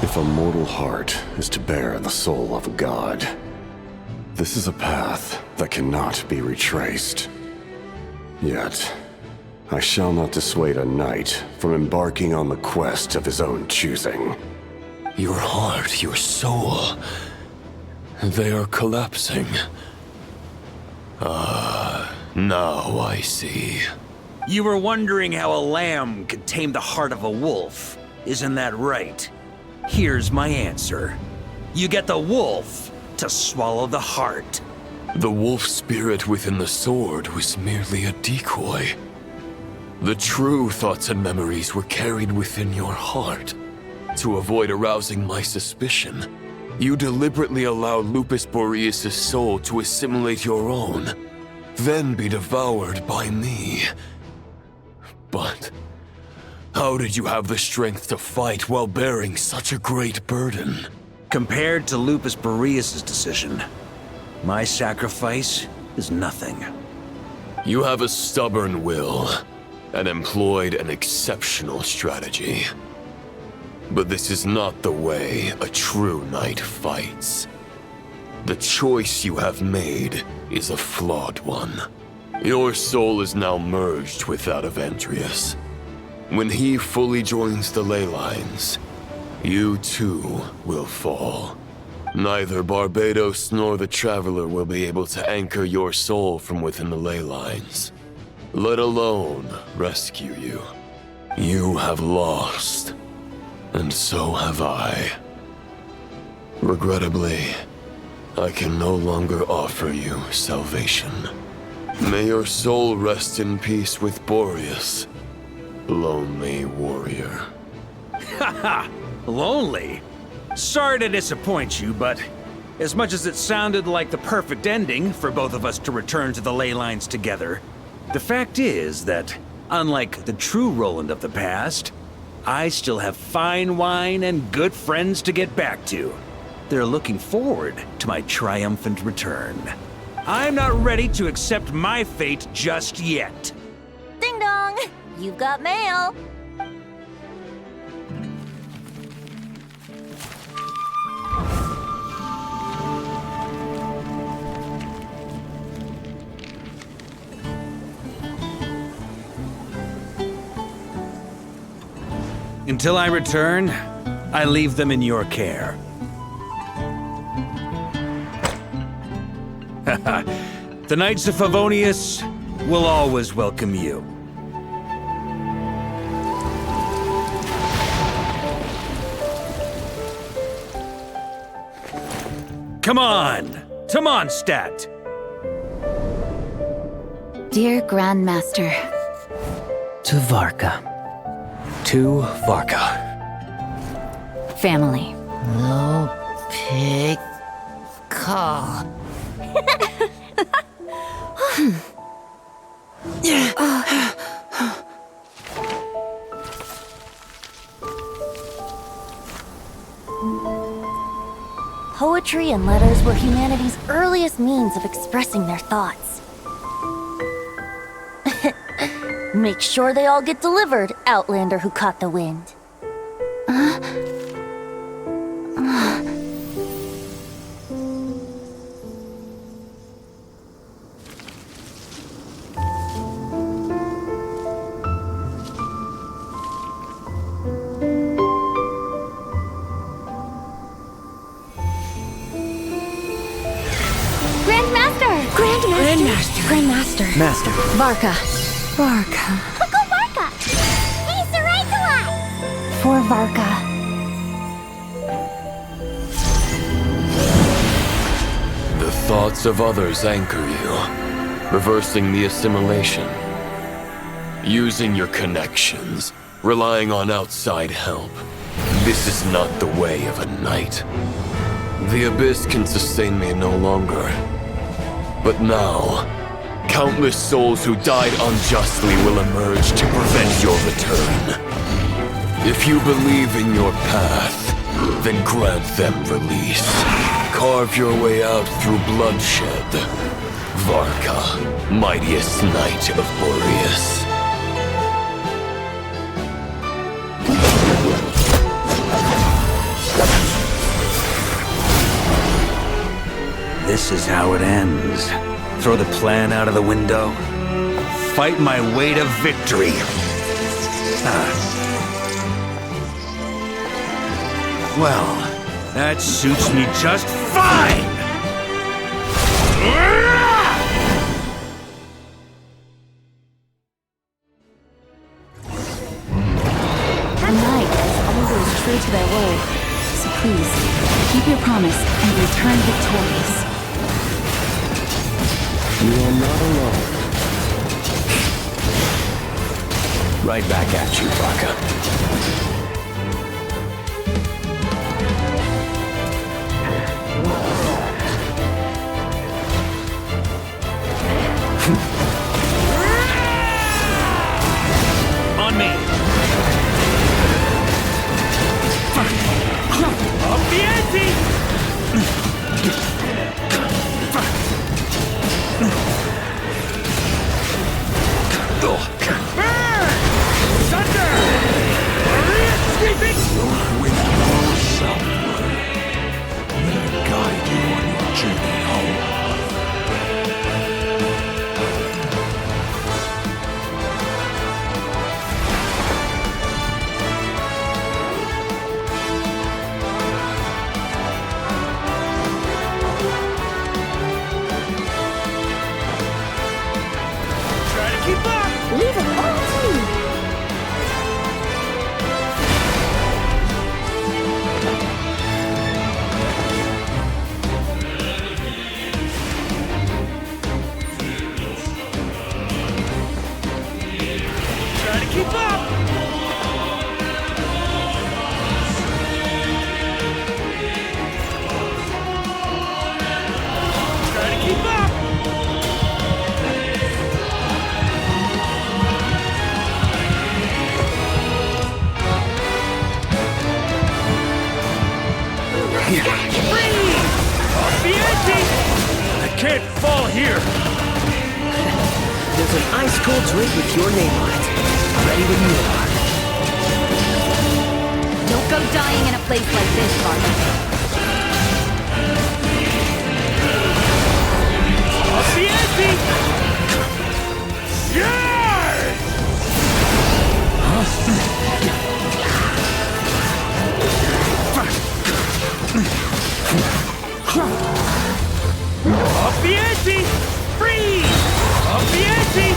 If a mortal heart is to bear the soul of a god, this is a path that cannot be retraced. Yet, I shall not dissuade a knight from embarking on the quest of his own choosing. Your heart, your soul, they are collapsing. Now I see. You were wondering how a lamb could tame the heart of a wolf, isn't that right? Here's my answer. You get the wolf to swallow the heart. The wolf spirit within the sword was merely a decoy. The true thoughts and memories were carried within your heart. To avoid arousing my suspicion, you deliberately allowed Lupus Boreas' soul to assimilate your own, then be devoured by me. But how did you have the strength to fight while bearing such a great burden? Compared to Lupus Boreas' decision, my sacrifice is nothing. You have a stubborn will and employed an exceptional strategy. But this is not the way a true knight fights. The choice you have made is a flawed one. Your soul is now merged with that of Andreas. When he fully joins the ley lines, you too will fall. Neither Barbados nor the Traveler will be able to anchor your soul from within the ley lines, let alone rescue you. You have lost, and so have I. Regrettably, I can no longer offer you salvation. May your soul rest in peace with Boreas, lonely warrior. Haha! Lonely? Sorry to disappoint you, but as much as it sounded like the perfect ending for both of us to return to the ley lines together, the fact is that, unlike the true Roland of the past, I still have fine wine and good friends to get back to. They're looking forward to my triumphant return. I'm not ready to accept my fate just yet. Ding dong! You've got mail! Until I return, I leave them in your care. The Knights of Favonius will always welcome you. Come on, to Mondstadt! Dear Grandmaster. To Varka. To Varka. Family. No pig call. Poetry and letters were humanity's earliest means of expressing their thoughts. Make sure they all get delivered, Outlander who caught the wind. Master. Master. Varka. Varka. Go Varka! He's the right to us! For Varka. The thoughts of others anchor you, reversing the assimilation. Using your connections, relying on outside help. This is not the way of a knight. The Abyss can sustain me no longer. But now, countless souls who died unjustly will emerge to prevent your return. If you believe in your path, then grant them release. Carve your way out through bloodshed. Varka, mightiest knight of Boreas. This is how it ends. Throw the plan out of the window. Fight my way to victory. Well, that suits me just fine! The knight is always true to their word. So please, keep your promise and return victorious. You are not alone. Right back at you, Varka. On me! Up the ante! Burn! Thunder! Maria sweeping! Your wind blows southward. May it guide you on your journey home. Try to keep up! Leave it all to me! Try to keep up! Try to keep up! Free! Off the ante! I can't fall here! There's an ice-cold drink with your name on it. Ready when you are. Don't go dying in a place like this, Varka. Off the ante! Off the ante! Freeze! Off the ante!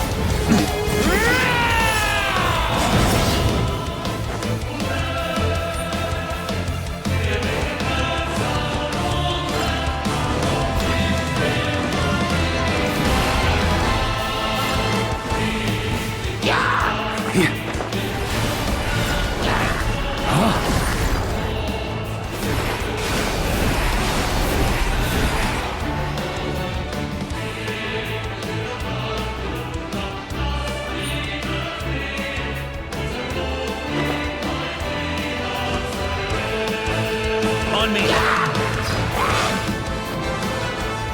On me!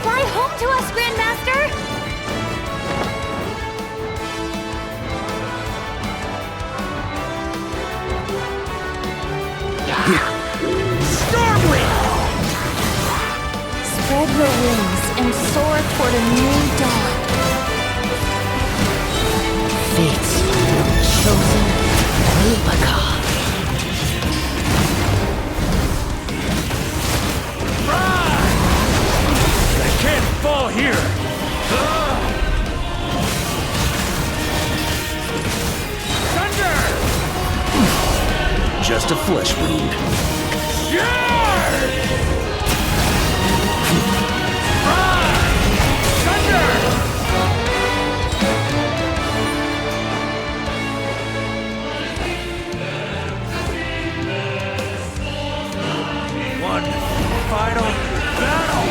Fly home to us, Grandmaster! Spread your wings and soar toward a new dawn. Fate's chosen Varka. I can't fall here! flesh wound. One final battle!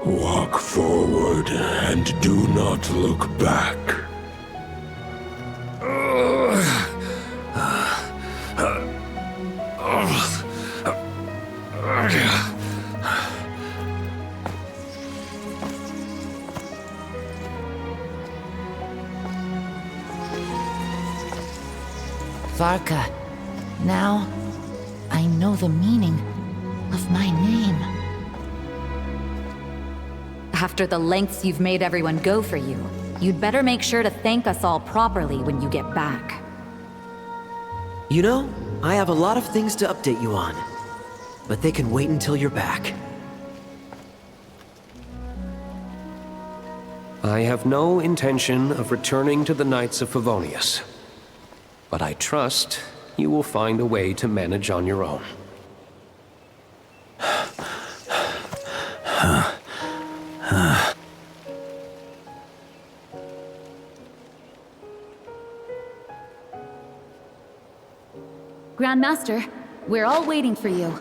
Walk forward and do not look back. Varka, now I know the meaning of my name. After the lengths you've made everyone go for you, you'd better make sure to thank us all properly when you get back. You know, I have a lot of things to update you on, but they can wait until you're back. I have no intention of returning to the Knights of Favonius, but I trust you will find a way to manage on your own. Grandmaster, we're all waiting for you.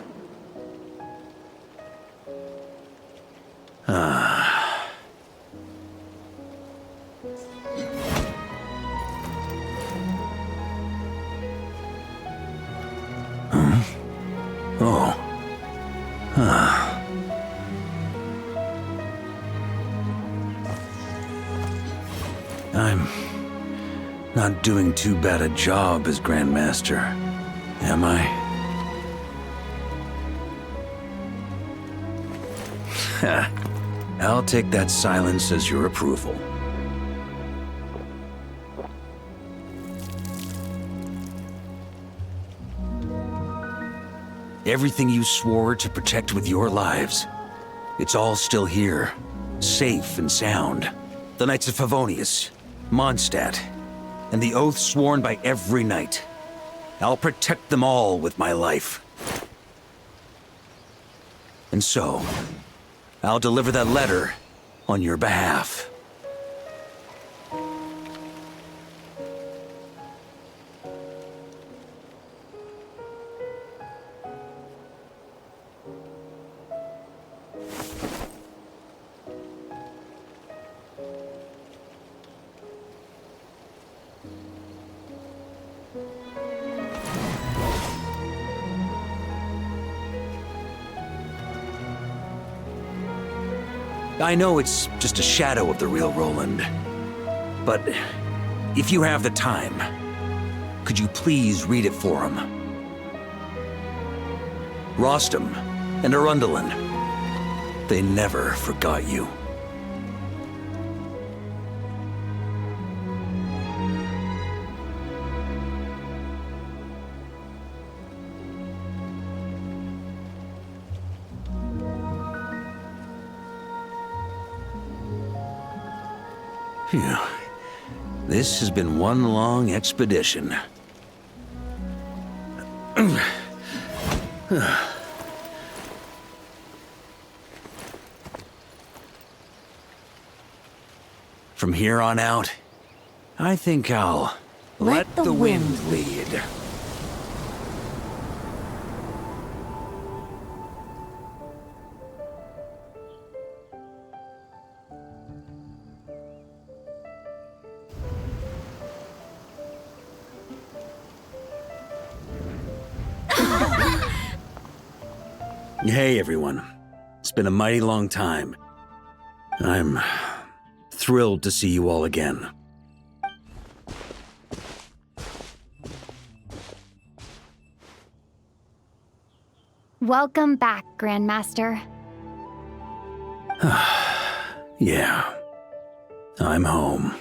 I'm not doing too bad a job as Grandmaster, am I? I'll take that silence as your approval. Everything you swore to protect with your lives, it's all still here, safe and sound. The Knights of Favonius, Mondstadt, and the oath sworn by every knight. I'll protect them all with my life. And so, I'll deliver that letter on your behalf. I know it's just a shadow of the real Roland, but if you have the time, could you please read it for him? Rostam and Arundelen, they never forgot you. Phew. This has been one long expedition. From here on out, I think I'll let the wind lead. Hey everyone, it's been a mighty long time. I'm thrilled to see you all again. Welcome back, Grandmaster. Yeah, I'm home.